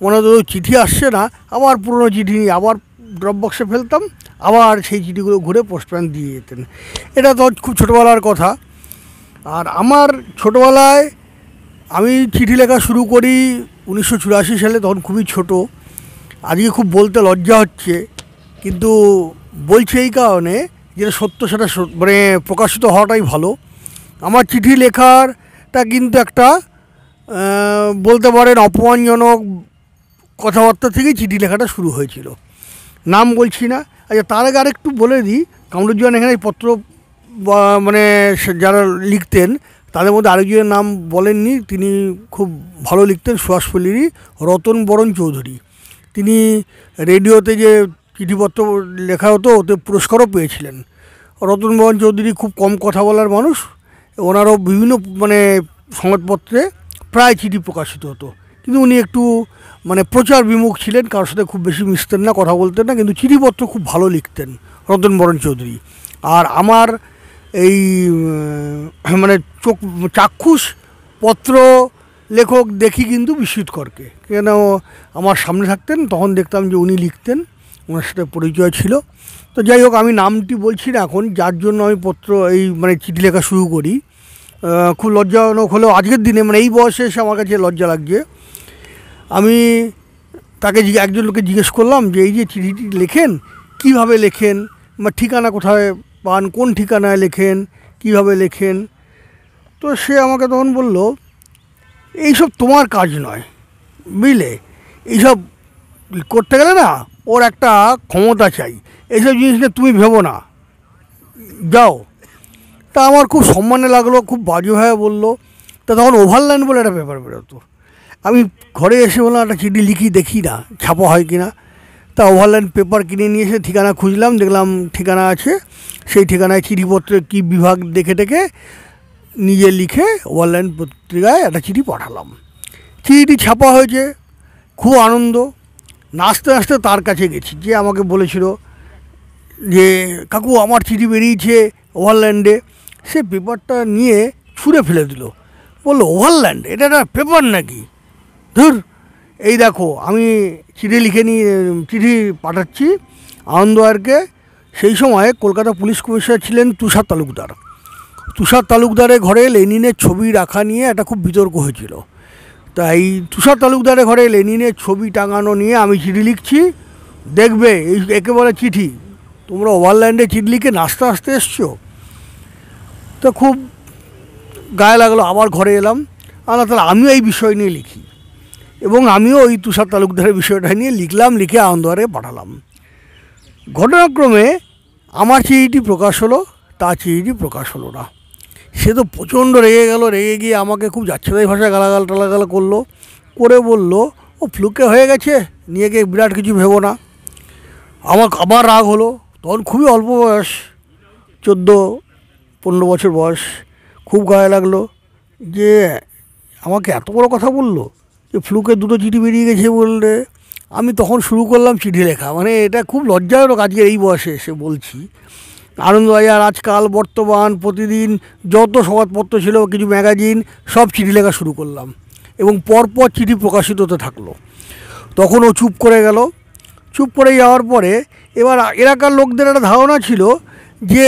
Speaker 4: মনে হতো চিঠি আসছে না, আবার পুরনো চিঠি নিয়ে আবার ড্রপ বক্সে ফেলতাম, আবার সেই চিঠিগুলো ঘুরে পোস্টম্যান দিয়ে যেতেন। এটা তো খুব ছোটোবেলার কথা। আর আমার ছোটোবেলায় আমি চিঠি লেখা শুরু করি 1984 সালে, তখন খুবই ছোট। আজকে খুব বলতে লজ্জা হচ্ছে, কিন্তু বলছি এই কারণে যেটা সত্য সেটা মানে প্রকাশিত হওয়াটাই ভালো। আমার চিঠি লেখারটা কিন্তু একটা বলতে পারেন অপমানজনক কথাবার্তা থেকেই চিঠি লেখাটা শুরু হয়েছিল। নাম বলছি না। আচ্ছা, তার আগে আরেকটু বলে দিই, কামরুজ্জামান এখানে পত্র মানে যারা লিখতেন তাদের মধ্যে আরেকজনের নাম বলেননি, তিনি খুব ভালো লিখতেন, সুহাসপল্লীরই রতন বরণ চৌধুরী। তিনি রেডিওতে যে চিঠিপত্র লেখা হতো ওতে পুরস্কারও পেয়েছিলেন। রতন বরণ চৌধুরী খুব কম কথা বলার মানুষ, ওনারও বিভিন্ন মানে সংবাদপত্রে প্রায় চিঠি প্রকাশিত হতো, কিন্তু উনি একটু মানে প্রচার বিমুখ ছিলেন, কারোর সাথে খুব বেশি মিশতেন না, কথা বলতেন না, কিন্তু চিঠিপত্র খুব ভালো লিখতেন রতন বরণ চৌধুরী। আর আমার এই মানে চাক্ষুষ পত্র লেখক দেখি কিন্তু বিস্মিতকরকে, কেন আমার সামনে থাকতেন, তখন দেখতাম যে উনি লিখতেন, ওনার সাথে পরিচয় ছিল। তো যাই হোক, আমি নামটি বলছি না এখন, যার জন্য আমি পত্র এই মানে চিঠি লেখা শুরু করি। খুব লজ্জাজনক হলেও আজকের দিনে মানে এই বয়সে এসে আমার কাছে লজ্জা লাগছে। আমি তাকে একজন লোককে জিজ্ঞেস করলাম যে এই যে চিঠিটি লেখেন কীভাবে লেখেন, বা ঠিকানা কোথায় পান, কোন ঠিকানায় লেখেন, কীভাবে লেখেন। তো সে আমাকে তখন বলল, এইসব তোমার কাজ নয়, বুঝলে, এইসব করতে গেলে না ওর একটা ক্ষমতা চাই, এইসব জিনিস নিয়ে তুমি ভেবো না, যাও। তা আমার খুব সম্মানে লাগলো, খুব বাজেভাবে বললো। তা তখন ওভারল্যান্ড বলে একটা পেপার বেরোতো, আমি ঘরে এসে বললাম একটা চিঠি লিখি, দেখি না ছাপা হয় কি না। তা ওভারল্যান্ড পেপার কিনে নিয়ে এসে ঠিকানা খুঁজলাম, দেখলাম ঠিকানা আছে, সেই ঠিকানায় চিঠিপত্রের কী বিভাগ দেখে নিজে লিখে অনলাইন পত্রিকায় একটা চিঠি পাঠালাম। চিঠিটি ছাপা হয়েছে, খুব আনন্দ। নাচতে নাচতে তার কাছে গেছি, যে আমাকে বলেছিল যে কাকু আমার চিঠি বেরিয়েছে ওভারল্যান্ডে। সে পেপারটা নিয়ে ছুঁড়ে ফেলে দিল, বললো ওভারল্যান্ড, এটা একটা পেপার নাকি? ধুর, এই দেখো আমি চিঠি লিখে নিয়ে চিঠি পাঠাচ্ছি আনন্দবাজারকে। সেই সময় কলকাতা পুলিশ কমিশনার ছিলেন তুষার তালুকদার। তুষার তালুকদারের ঘরে লেনিনের ছবি রাখা নিয়ে একটা খুব বিতর্ক হয়েছিল। তাই তুষার তালুকদারের ঘরে লেনিনের ছবি টাঙানো নিয়ে আমি চিঠি লিখছি, দেখবে এই একেবারে চিঠি, তোমরা ওভারল্যান্ডে চিঠি লিখে নাচতে আসতে এসছো। তো খুব গায়ে লাগলো। আবার ঘরে এলাম, তাহলে আমিও এই বিষয় নিয়ে লিখি, এবং আমিও ওই তুষার তালুকদারের বিষয়টা নিয়ে লিখলাম, লিখে আনন্দবাজারে পাঠালাম। ঘটনাক্রমে আমার চিঠিটি প্রকাশ হলো, তার চিঠিটি প্রকাশ হলো না। সে তো প্রচণ্ড রেগে গেল, রেগে গিয়ে আমাকে খুব যাচ্ছেতাই ভাষায় গালাগাল টালাগাল করলো, করে বলল ও ফ্লুকে হয়ে গেছে, নিয়ে গিয়ে বিরাট কিছু ভেবো না। আমার আবার রাগ হলো। তখন খুবই অল্প বয়স, 14-15 বছর বয়স। খুব গায়ে লাগলো যে আমাকে এত বড় কথা বললো, যে ফ্লুকে 2টো চিঠি বেরিয়ে গেছে বললে। আমি তখন শুরু করলাম চিঠি লেখা। মানে এটা খুব লজ্জাজনক আজকের এই বয়সে এসে বলছি। আনন্দবাজার, আজকাল, বর্তমান, প্রতিদিন যত সংবাদপত্র ছিল, কিছু ম্যাগাজিন, সব চিঠি লেখা শুরু করলাম, এবং পরপর চিঠি প্রকাশিত হতে থাকলো। তখন ও চুপ করে গেল। চুপ করে যাওয়ার পরে এবার এলাকার লোকদের একটা ধারণা ছিল যে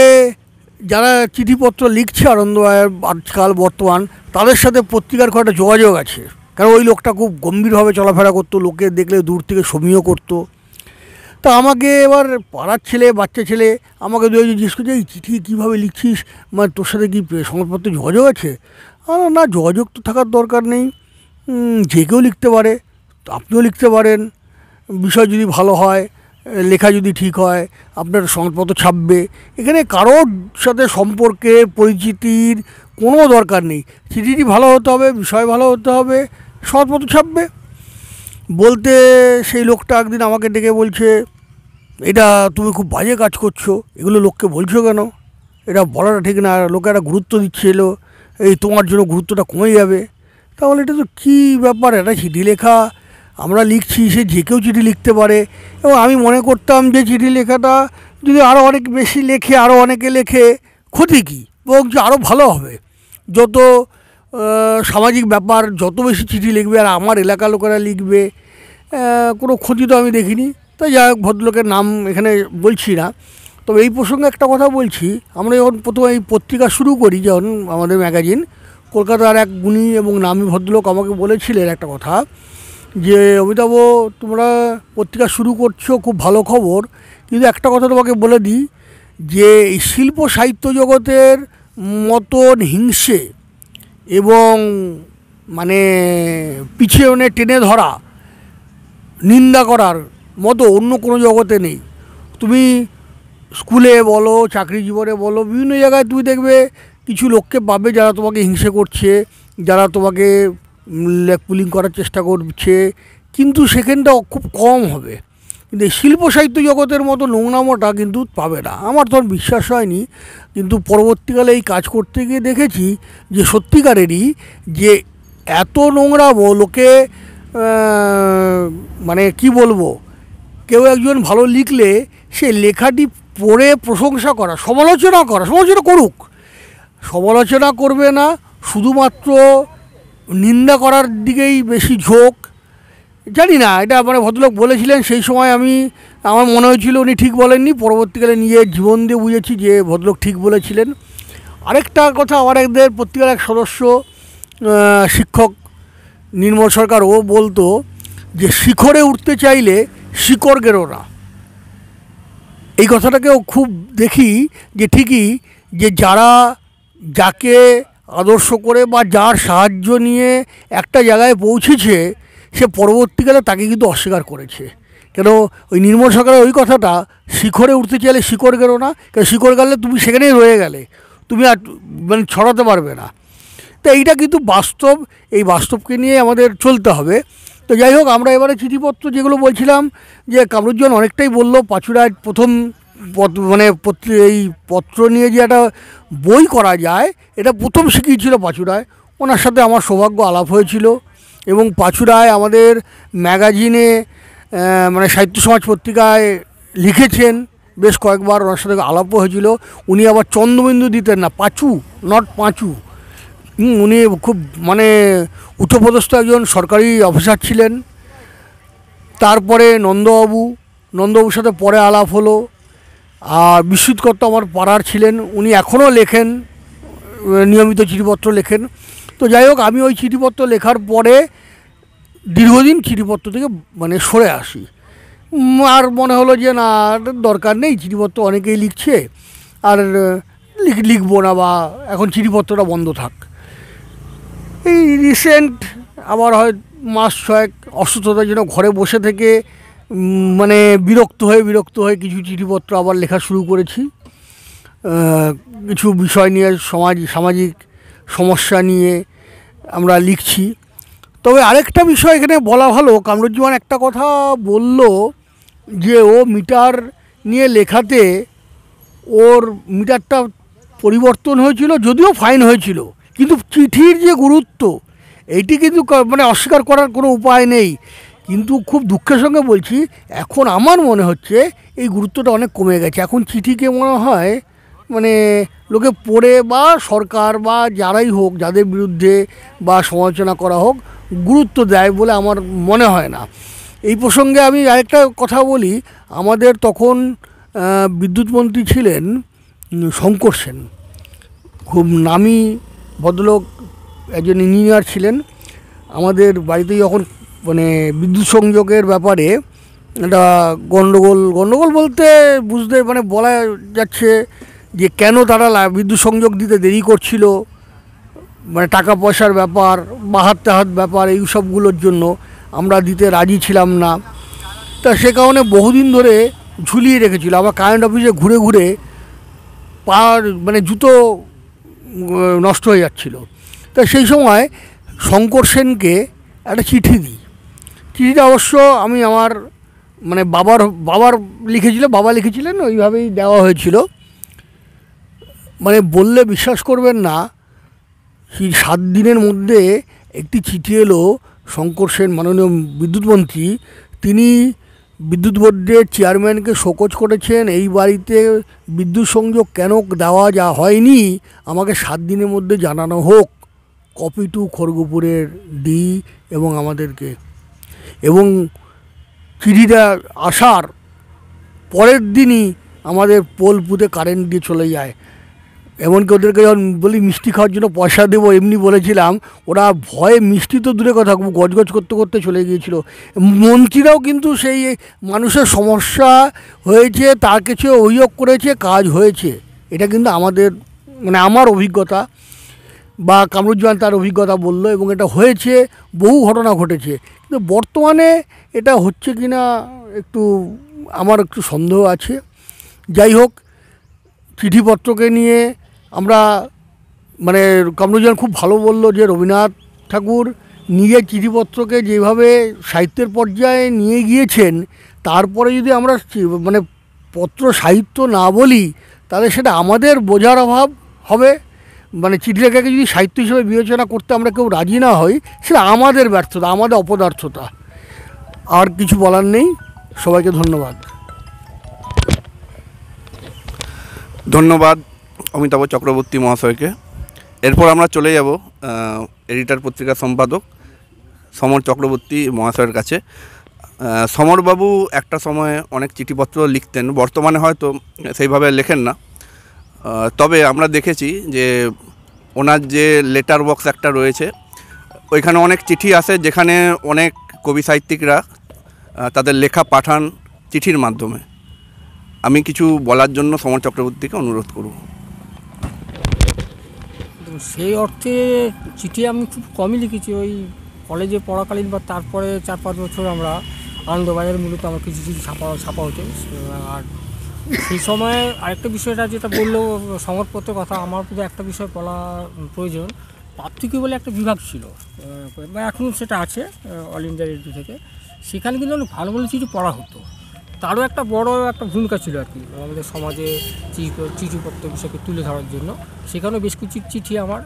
Speaker 4: যারা চিঠিপত্র লিখছে আনন্দবাজার, আজকাল, বর্তমান, তাদের সাথে পত্রিকার খুব একটা যোগাযোগ আছে। কারণ ওই লোকটা খুব গম্ভীরভাবে চলাফেরা করতো, লোকে দেখলে দূর থেকে সমীহ করতো। তা আমাকে এবার পাড়ার ছেলে, বাচ্চা ছেলে আমাকে দু একজন জিজ্ঞেস করছে, এই চিঠি কীভাবে লিখছিস, মানে তোর সাথে কি সংবাদপত্রে যোগাযোগ আছে? না, যোগাযোগ তো থাকার দরকার নেই, যে কেউ লিখতে পারে, আপনিও লিখতে পারেন। বিষয় যদি ভালো হয়, লেখা যদি ঠিক হয়, আপনার সংবাদপত্র ছাপবে। এখানে কারোর সাথে সম্পর্কের, পরিচিতির কোনো দরকার নেই। চিঠিটি ভালো হতে হবে, বিষয় ভালো হতে হবে, সংবাদপত্র ছাপবে। বলতে সেই লোকটা একদিন আমাকে ডেকে বলছে, এটা তুমি খুব বাজে কাজ করছো, এগুলো লোককে বলছো কেন? এটা বলাটা ঠিক না, লোকে একটা গুরুত্ব দিচ্ছিল, এই তোমার জন্য গুরুত্বটা কমে যাবে। তাহলে এটা তো কী ব্যাপার, এটা চিঠি লেখা, আমরা লিখছি, সে যে কেউ চিঠি লিখতে পারে। এবং আমি মনে করতাম যে চিঠি লেখাটা যদি আরও অনেক বেশি লেখে, আরও অনেকে লেখে, ক্ষতি কী, বরং যে আরও ভালো হবে। যত সামাজিক ব্যাপার, যত বেশি চিঠি লিখবে আর আমার এলাকার লোকেরা লিখবে, কোনো ক্ষতি তো আমি দেখিনি। তাই যাই হোক, ভদ্রলোকের নাম এখানে বলছি না। তবে এই প্রসঙ্গে একটা কথা বলছি, আমরা যখন প্রথমে এই পত্রিকা শুরু করি, যখন আমাদের ম্যাগাজিন, কলকাতার এক গুণী এবং নামী ভদ্রলোক আমাকে বলেছিলেন একটা কথা, যে অমিতাভ, তোমরা পত্রিকা শুরু করছো, খুব ভালো খবর, কিন্তু একটা কথা তোমাকে বলে দিই, যে এই শিল্প সাহিত্য জগতের মতন হিংসে এবং মানে পিছনে টেনে ধরা, নিন্দা করার মতো অন্য কোনো জগতে নেই। তুমি স্কুলে বলো, চাকরি জীবনে বলো, বিভিন্ন জায়গায় তুমি দেখবে কিছু লোককে পাবে যারা তোমাকে হিংসে করছে, যারা তোমাকে পুলিং করার চেষ্টা করছে, কিন্তু সেখানটা খুব কম হবে। কিন্তু এই শিল্প সাহিত্য জগতের মতো নোংরামোটা কিন্তু পাবে না। আমার তখন বিশ্বাস হয়নি, কিন্তু পরবর্তীকালে এই কাজ করতে গিয়ে দেখেছি যে সত্যিকারেরই যে এত নোংরামো, লোকে মানে কি বলবো, কেউ একজন ভালো লিখলে সে লেখাটি পড়ে প্রশংসা করা, সমালোচনা করুক, সমালোচনা করবে না, শুধুমাত্র নিন্দা করার দিকেই বেশি ঝোঁক। জানি না, এটা মানে ভদ্রলোক বলেছিলেন, সেই সময় আমার মনে হয়েছিল উনি ঠিক বলেননি, পরবর্তীকালে নিজের জীবন দিয়ে বুঝেছি যে ভদ্রলোক ঠিক বলেছিলেন। আরেকটা কথা, আমার একদের পত্রিকার এক সদস্য, শিক্ষক নির্মল সরকার, ও বলতো যে শিখরে উঠতে চাইলে শিকড় গেরো না। এই কথাটাকেও খুব দেখি যে ঠিকই, যে যারা যাকে আদর্শ করে বা যার সাহায্য নিয়ে একটা জায়গায় পৌঁছেছে, সে পরবর্তীকালে তাকে কিন্তু অস্বীকার করেছে। কেন, ওই নির্মল সরকারের ওই কথাটা, শিখরে উঠতে চাইলে শিকড় গেলো না, কারণ শিকড় গেলে তুমি সেখানেই রয়ে গেলে, তুমি আর মানে ছড়াতে পারবে না। তো এইটা কিন্তু বাস্তব, এই বাস্তবকে নিয়ে আমাদের চলতে হবে। তো যাই হোক, আমরা এবারে চিঠিপত্র যেগুলো বলছিলাম, যে কামরুজ্জামান অনেকটাই বললো, পাঁচুড়ায় প্রথম এই পত্র নিয়ে যে একটা বই করা যায়, এটা প্রথম শিখিয়েছিল পাঁচুরায়। ওনার সাথে আমার সৌভাগ্য আলাপ হয়েছিল, এবং পাঁচুরায় আমাদের ম্যাগাজিনে মানে সাহিত্য সমাজ পত্রিকায় লিখেছেন বেশ কয়েকবার, ওনার সাথে আলাপও হয়েছিল। উনি আবার চন্দ্রবিন্দু দিতেন না, পাঁচু, নট পাঁচু। উনি খুব মানে উচ্চপদস্থ একজন সরকারি অফিসার ছিলেন। তারপরে নন্দবাবুর সাথে পরে আলাপ হলো। আর বিশ্বজিৎ কর্ত আমার পাড়ার ছিলেন, উনি এখনও লেখেন, নিয়মিত চিঠিপত্র লেখেন। তো যাই হোক, আমি ওই চিঠিপত্র লেখার পরে দীর্ঘদিন চিঠিপত্র থেকে মানে সরে আসি। আর মনে হলো যে না, দরকার নেই, চিঠিপত্র অনেকেই লিখছে, আর লিখবো না, বা এখন চিঠিপত্রটা বন্ধ থাক। এই রিসেন্ট আবার হয় মাস ছয়েক অসুস্থতার জন্য ঘরে বসে থেকে মানে বিরক্ত হয়ে কিছু চিঠিপত্র আবার লেখা শুরু করেছি। কিছু বিষয় নিয়ে, সামাজিক সমস্যা নিয়ে আমরা লিখছি। তবে আরেকটা বিষয় এখানে বলা ভালো, কামরুজ্জামান একটা কথা বলল যে ও মিটার নিয়ে লেখাতে ওর মিটারটা পরিবর্তন হয়েছিল, যদিও ফাইন হয়েছিল, কিন্তু চিঠির যে গুরুত্ব, এইটি কিন্তু মানে অস্বীকার করার কোনো উপায় নেই। কিন্তু খুব দুঃখের সঙ্গে বলছি, এখন আমার মনে হচ্ছে এই গুরুত্বটা অনেক কমে গেছে। এখন চিঠিকে মনে হয় মানে লোকে পড়ে, বা সরকার বা যারাই হোক, যাদের বিরুদ্ধে বা সমালোচনা করা হোক, গুরুত্ব দেয় বলে আমার মনে হয় না। এই প্রসঙ্গে আমি আরেকটা কথা বলি। আমাদের তখন বিদ্যুৎমন্ত্রী ছিলেন শঙ্কর সেন, খুব নামী ভদ্রলোক, একজন ইঞ্জিনিয়ার ছিলেন। আমাদের বাড়িতে যখন মানে বিদ্যুৎ সংযোগের ব্যাপারে একটা গণ্ডগোল বলতে বুঝতে মানে বলা যাচ্ছে যে কেন তারা বিদ্যুৎ সংযোগ দিতে দেরি করছিল, মানে টাকা পয়সার ব্যাপার বা হাত ব্যাপার, এই সবগুলোর জন্য আমরা দিতে রাজি ছিলাম না। তা সে কারণে বহুদিন ধরে ঝুলিয়ে রেখেছিল। আবার কারেন্ট অফিসে ঘুরে ঘুরে পা মানে জুতো নষ্ট হয়ে যাচ্ছিল। তা সেই সময় শঙ্কর সেনকে একটা চিঠি দিই। চিঠিটা অবশ্য আমি আমার মানে বাবার বাবা লিখেছিলেন, ওইভাবেই দেওয়া হয়েছিল। মানে বললে বিশ্বাস করবেন না, সেই 7 দিনের মধ্যে একটি চিঠি এলো। শঙ্কর সেন, মাননীয় বিদ্যুৎমন্ত্রী, তিনি বিদ্যুৎ বোর্ডের চেয়ারম্যানকে শোকজ করেছেন, এই বাড়িতে বিদ্যুৎ সংযোগ কেন দেওয়া হয়নি আমাকে 7 দিনের মধ্যে জানানো হোক। কপি টু খড়গপুরের ডি এবং আমাদেরকে। এবং চিঠিটা আসার পরের দিনই আমাদের পোল পুঁতে কারেন্ট দিয়ে চলে যায়। এমনকি ওদেরকে যখন বলি মিষ্টি খাওয়ার জন্য পয়সা দেবো এমনি বলেছিলাম, ওরা ভয়ে মিষ্টি তো দূরে কথা গজগজ করতে চলে গিয়েছিল। মন্ত্রীরাও কিন্তু সেই মানুষের সমস্যা হয়েছে তার কিছু অভিযোগ করেছে, কাজ হয়েছে। এটা কিন্তু আমাদের মানে আমার অভিজ্ঞতা, বা কামরুজ্জামান তার অভিজ্ঞতা বললো, এবং এটা হয়েছে, বহু ঘটনা ঘটেছে। কিন্তু বর্তমানে এটা হচ্ছে কি না আমার একটু সন্দেহ আছে। যাই হোক, চিঠিপত্রকে নিয়ে আমরা মানে কামরুজ্জামান খুব ভালো বললো যে রবীন্দ্রনাথ ঠাকুর নিজের চিঠিপত্রকে যেভাবে সাহিত্যের পর্যায়ে নিয়ে গিয়েছেন, তারপরে যদি আমরা মানে পত্র সাহিত্য না বলি, তাহলে সেটা আমাদের বোঝার অভাব হবে। মানে চিঠি লেখাকে যদি সাহিত্য হিসেবে বিবেচনা করতে আমরা কেউ রাজি না হই, সেটা আমাদের ব্যর্থতা, আমাদের অপদার্থতা। আর কিছু বলার নেই। সবাইকে ধন্যবাদ।
Speaker 1: ধন্যবাদ অমিতাভ চক্রবর্তী মহাশয়কে। এরপর আমরা চলে যাব এডিটার পত্রিকার সম্পাদক সমর চক্রবর্তী মহাশয়ের কাছে। সমরবাবু একটা সময় অনেক চিঠিপত্র লিখতেন, বর্তমানে হয়তো সেইভাবে লেখেন না। তবে আমরা দেখেছি যে ওনার যে লেটার বক্স একটা রয়েছে, ওইখানে অনেক চিঠি আসে, যেখানে অনেক কবি সাহিত্যিকরা তাদের লেখা পাঠান চিঠির মাধ্যমে। আমি কিছু বলার জন্য সমর চক্রবর্তীকে অনুরোধ করব।
Speaker 5: সেই অর্থে চিঠি আমি খুব কমই লিখেছি। ওই কলেজে পড়াকালীন বা তারপরে 4-5 বছর আমরা আনন্দবাজার মূলত আমার কিছু চিঠি ছাপা হতো। আর সেই সময় আরেকটা বিষয়টা যেটা বললো সংবাদপত্রের কথা, আমার শুধু একটা বিষয় বলা প্রয়োজন। পাবলিকি বলে একটা বিভাগ ছিল, বা এখনও সেটা আছে অল ইন্ডিয়া রেডিও থেকে। সেখানে কিন্তু অনেক ভালো ভালো চিঠি পড়া হতো। তারও একটা বড় একটা ভূমিকা ছিল আর কি আমাদের সমাজে চিঠিপত্র বিষয়কে তুলে ধরার জন্য। সেখানেও বেশ কিছু চিঠি আমার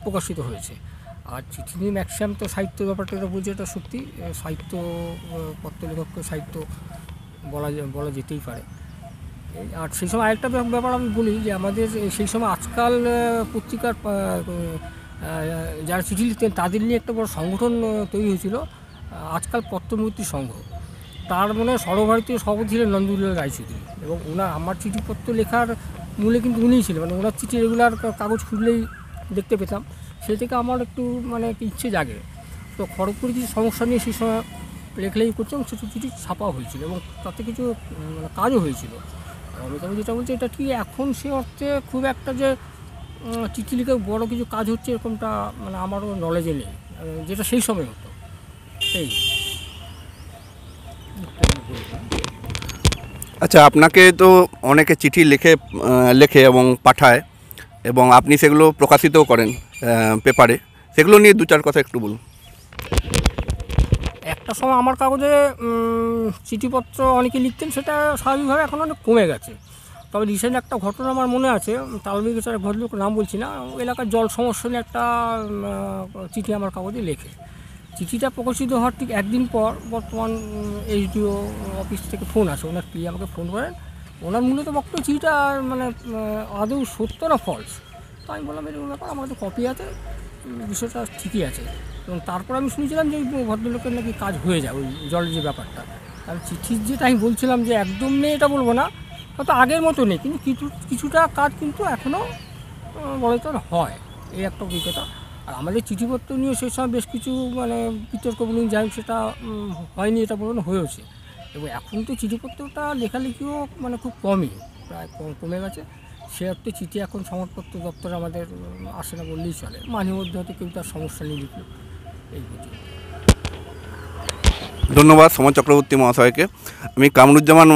Speaker 5: প্রকাশিত হয়েছে। আর চিঠি নিয়ে ম্যাক্সিমাম তো সাহিত্য ব্যাপারটা যেটা বলছি, এটা সত্যি সাহিত্য পত্র লেখককে সাহিত্য বলা যেতেই পারে। আর সেই সময় আরেকটা ব্যাপার আমি বলি যে আমাদের সেই সময় আজকাল পত্রিকার যারা চিঠি লিখতেন তাদের নিয়ে একটা বড় সংগঠন তৈরি হয়েছিল, আজকাল পত্রমূর্তি সংঘ। তার সর্বভারতীয় সভাপতি ছিলেন নন্দুলাল রায়চৌধুরী, এবং আমার চিঠিপত্র লেখার মূলে কিন্তু উনিই ছিলেন। ওনার চিঠি রেগুলার কাগজ খুললেই দেখতে পেতাম। সেই থেকে আমার একটু ইচ্ছে জাগে। তো খড়গপুরে কিছু সমস্যা নিয়ে সেই সময় লেখলেই করছিলাম, কিছু চিঠি ছাপা হয়েছিল এবং তাতে কিছু কাজও হয়েছিল। অমিতাভ যেটা বলছে এটা ঠিক, এখন সে অর্থে খুব একটা যে চিঠি লিখে বড় কিছু কাজ হচ্ছে এরকমটা আমারও নলেজে নেই, যেটা সেই সময় হতো। এই
Speaker 1: আচ্ছা, আপনাকে তো অনেকে চিঠি লেখে এবং পাঠায়, এবং আপনি সেগুলো প্রকাশিতও করেন পেপারে। সেগুলো নিয়ে 2-4 কথা একটু বলুন।
Speaker 5: একটা সময় আমার কাগজে চিঠিপত্র অনেকে লিখতেন, সেটা স্বাভাবিকভাবে এখন অনেক কমে গেছে। তবে রিসেন্ট একটা ঘটনা আমার মনে আছে, তালবিগেছার ভদ্রলোক নাম বলছি না, এলাকার জল সমস্যা নিয়ে একটা চিঠি আমার কাগজে লেখে। চিঠিটা প্রকাশিত হওয়ার ঠিক একদিন পর বর্তমান এইচডিও অফিস থেকে ফোন আসে, ওনার পিএ আমাকে ফোন করেন। ওনার মূলত বক্তব্য চিঠিটা আদৌ সত্য না ফলস। তো আমি বললাম এরকম ব্যাপার, আমার কাছে কপি আছে, বিষয়টা ঠিকই আছে। এবং তারপর আমি শুনেছিলাম যে ওই ভদ্রলোকের নাকি কাজ হয়ে যায় ওই জলের যে ব্যাপারটা। আর চিঠির যেটা আমি বলছিলাম যে একদম নেই এটা বলবো না, হয়তো আগের মতো নেই, কিন্তু কিছুটা কাজ কিন্তু এখনও বলে তো হয়, এই একটা অভিজ্ঞতা। আর আমাদের চিঠিপত্র নিয়ে সেই সময় বেশ কিছু বিতর্ক বলুন, যাই হোক, সেটা হয়নি এটা বলুন, হয়েছে। এবং এখন তো চিঠিপত্রটা লেখালেখিও খুব কমই, প্রায় কমে গেছে। সে অর্থে চিঠি এখন সংবাদপত্র দপ্তরে আমাদের আসে না বললেই চলে। মাঝে মধ্যে হয়তো কেউ তার সমস্যা নিয়ে লিখল, এই বুঝি।
Speaker 1: ধন্যবাদ সমর চক্রবর্তী মহাশয়কে। আমি কামরুজ্জামান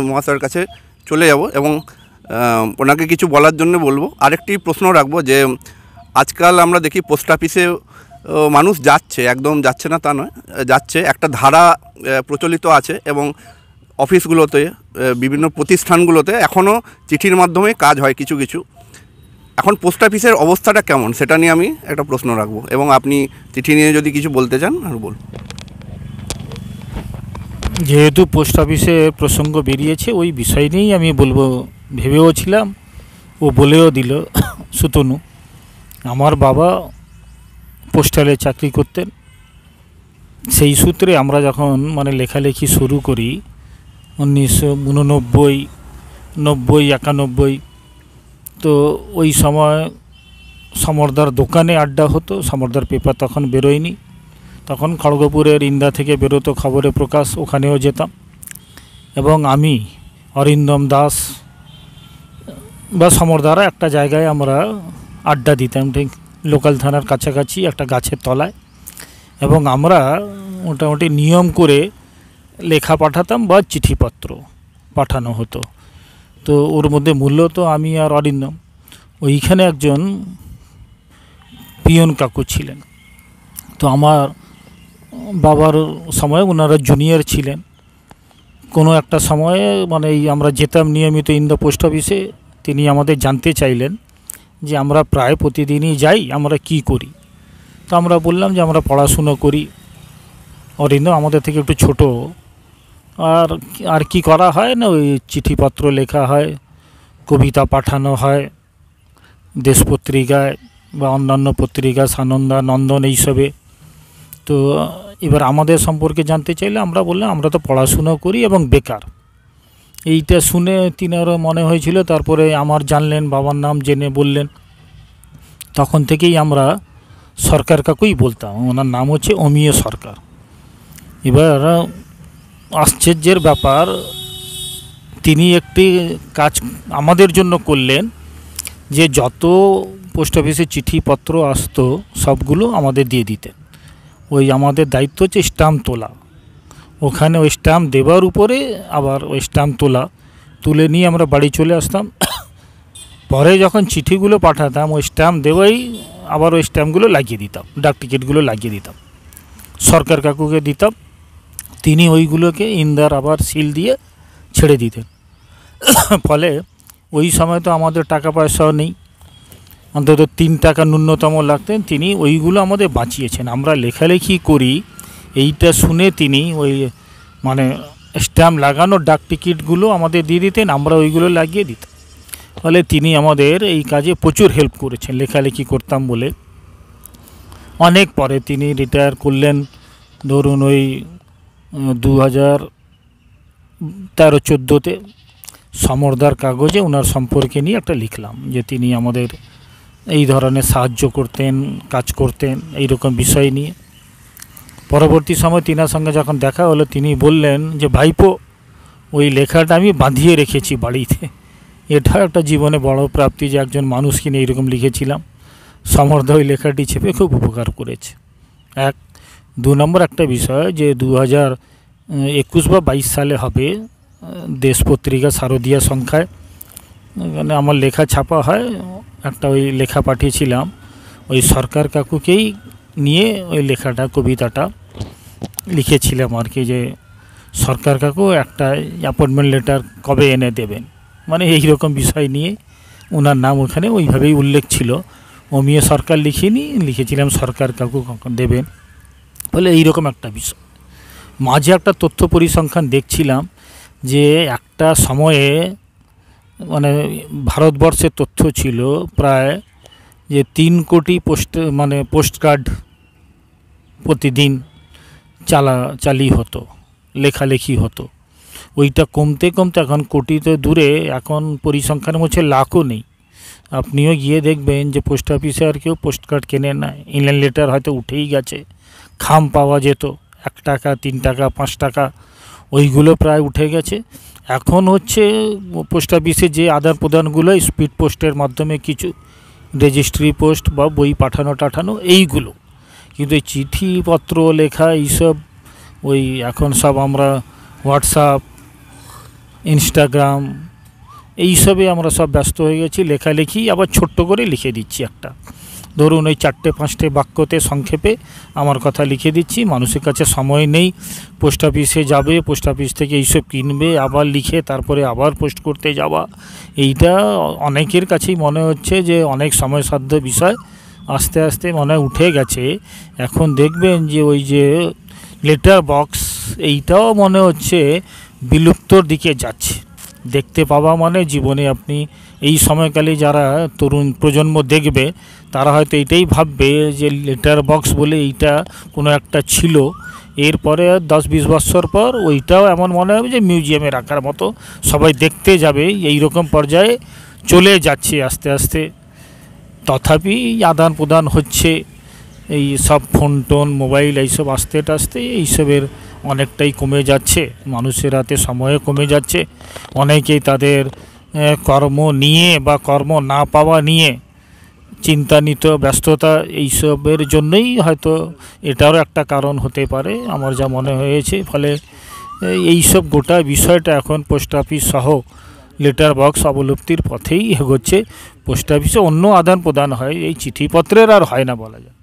Speaker 1: মহাশয়ের কাছে চলে যাব এবং ওনাকে কিছু বলার জন্য বলবো। আরেকটি প্রশ্ন রাখবো যে আজকাল আমরা দেখি পোস্ট অফিসে মানুষ যাচ্ছে, একদম যাচ্ছে না তা নয়, যাচ্ছে। একটা ধারা প্রচলিত আছে এবং অফিসগুলোতে, বিভিন্ন প্রতিষ্ঠানগুলোতে এখনও চিঠির মাধ্যমে কাজ হয় কিছু কিছু। এখন পোস্ট অফিসের অবস্থাটা কেমন সেটা নিয়ে আমি একটা প্রশ্ন রাখবো, এবং আপনি চিঠি নিয়ে যদি কিছু বলতে চান আর বলুন।
Speaker 3: যেহেতু পোস্ট অফিসে প্রসঙ্গ বেরিয়েছে, ওই বিষয় নিয়েই আমি বলবো ভেবেও ছিলাম, ও বলেও দিল সুতনু। আমার বাবা পোস্টালে চাকরি করতেন, সেই সূত্রে আমরা যখন লেখালেখি শুরু করি 1989, 90, 91, তো ওই সময় সমরদার দোকানে আড্ডা হতো। সমরদার পেপার তখন বেরোয়নি, তখন খড়গপুরের ইন্দা থেকে বেরোতো খবরে প্রকাশ, ওখানেও যেতাম। এবং আমি, অরিন্দম দাস বা সমরদারা একটা জায়গায় আমরা আড্ডা দিতাম, ঠিক লোকাল থানার কাছাকাছি একটা গাছের তলায়। এবং আমরা মোটামুটি নিয়ম করে লেখা পাঠাতাম বা চিঠিপত্র পাঠানো হতো। তো ওর মধ্যে মূলত আমি আর অরিন্দম, ওইখানে একজন পিয়ন কাকু ছিলেন। তো আমার বাবার সময় ওনারা জুনিয়র ছিলেন। কোনো একটা সময়ে আমরা যেতাম নিয়মিত ইন্দা পোস্ট অফিসে, তিনি আমাদের জানতে চাইলেন যে আমরা প্রায় প্রতিদিনই যাই, আমরা কি করি। তো আমরা বললাম যে আমরা পড়াশুনো করি। অরিন্দম আমাদের থেকে একটু ছোট, আর কি করা হয় না, ওই চিঠিপত্র লেখা হয়, কবিতা পাঠানো হয় দেশ পত্রিকায় বা অন্যান্য পত্রিকা, সানন্দা, নন্দন, এইসবে। তো এবার আমাদের সম্পর্কে জানতে চাইলে আমরা বললাম আমরা তো পড়াশুনো করি এবং বেকার। এইটা শুনে তিনারও মনে হয়েছিল, তারপরে আমার জানলেন, বাবার নাম জেনে বললেন। তখন থেকেই আমরা সরকার কাকুই বলতাম, ওনার নাম হচ্ছে অমিয় সরকার। এবার আশ্চর্যের ব্যাপার, তিনি একটি কাজ আমাদের জন্য করলেন যে যত পোস্ট অফিসে চিঠিপত্র আসতো সবগুলো আমাদের দিয়ে দিতেন। ওই আমাদের দায়িত্ব হচ্ছে স্ট্যাম্প তোলা, ওখানে ওই স্ট্যাম্প দেওয়ার উপরে আবার ওই স্ট্যাম্প তুলে নিয়ে আমরা বাড়ি চলে আসতাম। পরে যখন চিঠিগুলো পাঠাতাম ওই স্ট্যাম্প দেওয়াই আবার ওই স্ট্যাম্পগুলো লাগিয়ে দিতাম, ডাক টিকিটগুলো লাগিয়ে দিতাম, সরকার কাকুকে দিতাম। তিনি ওইগুলোকে ইন্দার আবার সিল দিয়ে ছেড়ে দিতেন। ফলে ওই সময় তো আমাদের টাকা পয়সাও নেই, অন্তত 3 টাকা ন্যূনতম লাগতেন, তিনি ওইগুলো আমাদের বাঁচিয়েছেন। আমরা লেখালেখি করি এইটা শুনে তিনি ওই মানে স্ট্যাম্প লাগানো ডাক টিকিটগুলো আমাদের দিয়ে দিতেন, আমরা ওইগুলো লাগিয়ে দিতাম। ফলে তিনি আমাদের এই কাজে প্রচুর হেল্প করেছেন লেখালেখি করতাম বলে। অনেক পরে তিনি রিটায়ার করলেন, ধরুন ওই 2013-14-তে সমরদার কাগজে ওনার সম্পর্কে নিয়ে একটা লিখলাম যে তিনি আমাদের এই ধরনের সাহায্য করতেন, কাজ করতেন, এইরকম বিষয় নিয়ে। পরবর্তী সময় তিনার সঙ্গে যখন দেখা হলো তিনি বললেন যে ভাইপো ওই লেখাটা আমি বাঁধিয়ে রেখেছি বাড়িতে। এটা একটা জীবনে বড় প্রাপ্তি যে একজন মানুষকে নিয়ে এইরকম লিখেছিলাম। সমরদা ওই লেখাটি ছেপে খুব উপকার করেছে। 2 নম্বর একটা বিষয় যে 2021 বা 22 সালে হবে দেশ পত্রিকা শারদীয়া সংখ্যায় মানে আমার লেখা ছাপা হয়, একটা ওই লেখা পাঠিয়েছিলাম ওই সরকার কাকুকেই নিয়ে ওই লেখাটা কবিতাটা লিখেছিলাম আর কি, যে সরকার কাকু একটা অ্যাপয়েন্টমেন্ট লেটার কবে এনে দেবেন, মানে এই রকম বিষয় নিয়ে ওনার নাম ওখানে ওইভাবেই উল্লেখ ছিল। অমিয় সরকার লিখিনি, লিখেছিলাম সরকার কাকু কখন দেবেন। ফলে এইরকম একটা বিষয়। মাঝে একটা তথ্য পরিসংখ্যান দেখছিলাম যে একটা সময়ে মানে ভারতবর্ষের তথ্য ছিল প্রায় যে 3 কোটি পোস্ট কার্ড প্রতিদিন চালি হতো, লেখালেখি হতো। ওইটা কমতে কমতে এখন কোটিতে দূরে, এখন পরিসংখ্যানের মধ্যে লাখও নেই। আপনিও গিয়ে দেখবেন যে পোস্ট অফিসে আর কেউ পোস্ট কার্ড কেনে না, ইনল্যান্ড লেটার হয়তো উঠেই গেছে। খাম পাওয়া যেত 1 টাকা, 3 টাকা, 5 টাকা, ওইগুলো প্রায় উঠে গেছে। এখন হচ্ছে পোস্ট অফিসে যে আদান প্রদানগুলো স্পিড পোস্টের মাধ্যমে কিছু রেজিস্ট্রি পোস্ট বা বই পাঠানো এইগুলো, কিন্তু এই চিঠিপত্র লেখা এইসব ওই এখন সব আমরা হোয়াটসঅ্যাপ, ইনস্টাগ্রাম এইসবে আমরা সব ব্যস্ত হয়ে গেছি। লেখালেখি আবার ছোট্ট করে লিখে দিচ্ছি একটা, ধরুন ওই 4-5টে বাক্যতে সংক্ষেপে আমার কথা লিখে দিচ্ছি। মানুষের কাছে সময় নেই, পোস্ট অফিসে যাবে, পোস্ট অফিস থেকে এইসব কিনবে, আবার লিখে তারপরে আবার পোস্ট করতে যাওয়া, এইটা অনেকের কাছেই মনে হচ্ছে যে অনেক সময়সাধ্য বিষয়। আস্তে আস্তে মনে উঠে গেছে। এখন দেখবেন যে ওই যে লেটার বক্স, এইটাও মনে হচ্ছে বিলুপ্তর দিকে যাচ্ছে। দেখতে পাওয়া মানে জীবনে আপনি এই সময়কালে যারা তরুণ প্রজন্ম দেখবে তারা হয়তো এটাই ভাববে যে লেটার বক্স বলে এইটা কোনো একটা ছিল। এরপরে 10-20 বছর পর ওইটাও এমন মনে হবে যে মিউজিয়ামে রাখার মতো, সবাই দেখতে যাবে। এই রকম পর্যায়ে চলে যাচ্ছে আস্তে আস্তে। তথাপি আদান প্রদান হচ্ছে, এই সব ফোন টোন মোবাইল এইসব আস্তে আস্তে এইসবের অনেকটাই কমে যাচ্ছে। মানুষের হাতে সময় কমে যাচ্ছে। অনেকেই তাদের কর্ম নিয়ে বা কর্ম না পাওয়া নিয়ে চিন্তান্বিত, ব্যস্ততা, এইসবের জন্যই হয়তো এটারও একটা কারণ হতে পারে আমার যা মনে হয়েছে। ফলে এইসব গোটা বিষয়টা এখন পোস্ট অফিস সহ লেটার বক্স অবলুপ্তির পথেই এগোচ্ছে। পোস্ট অফিসে অন্য আদান প্রদান হয়, এই চিঠিপত্রের আর হয় না বলা যায়।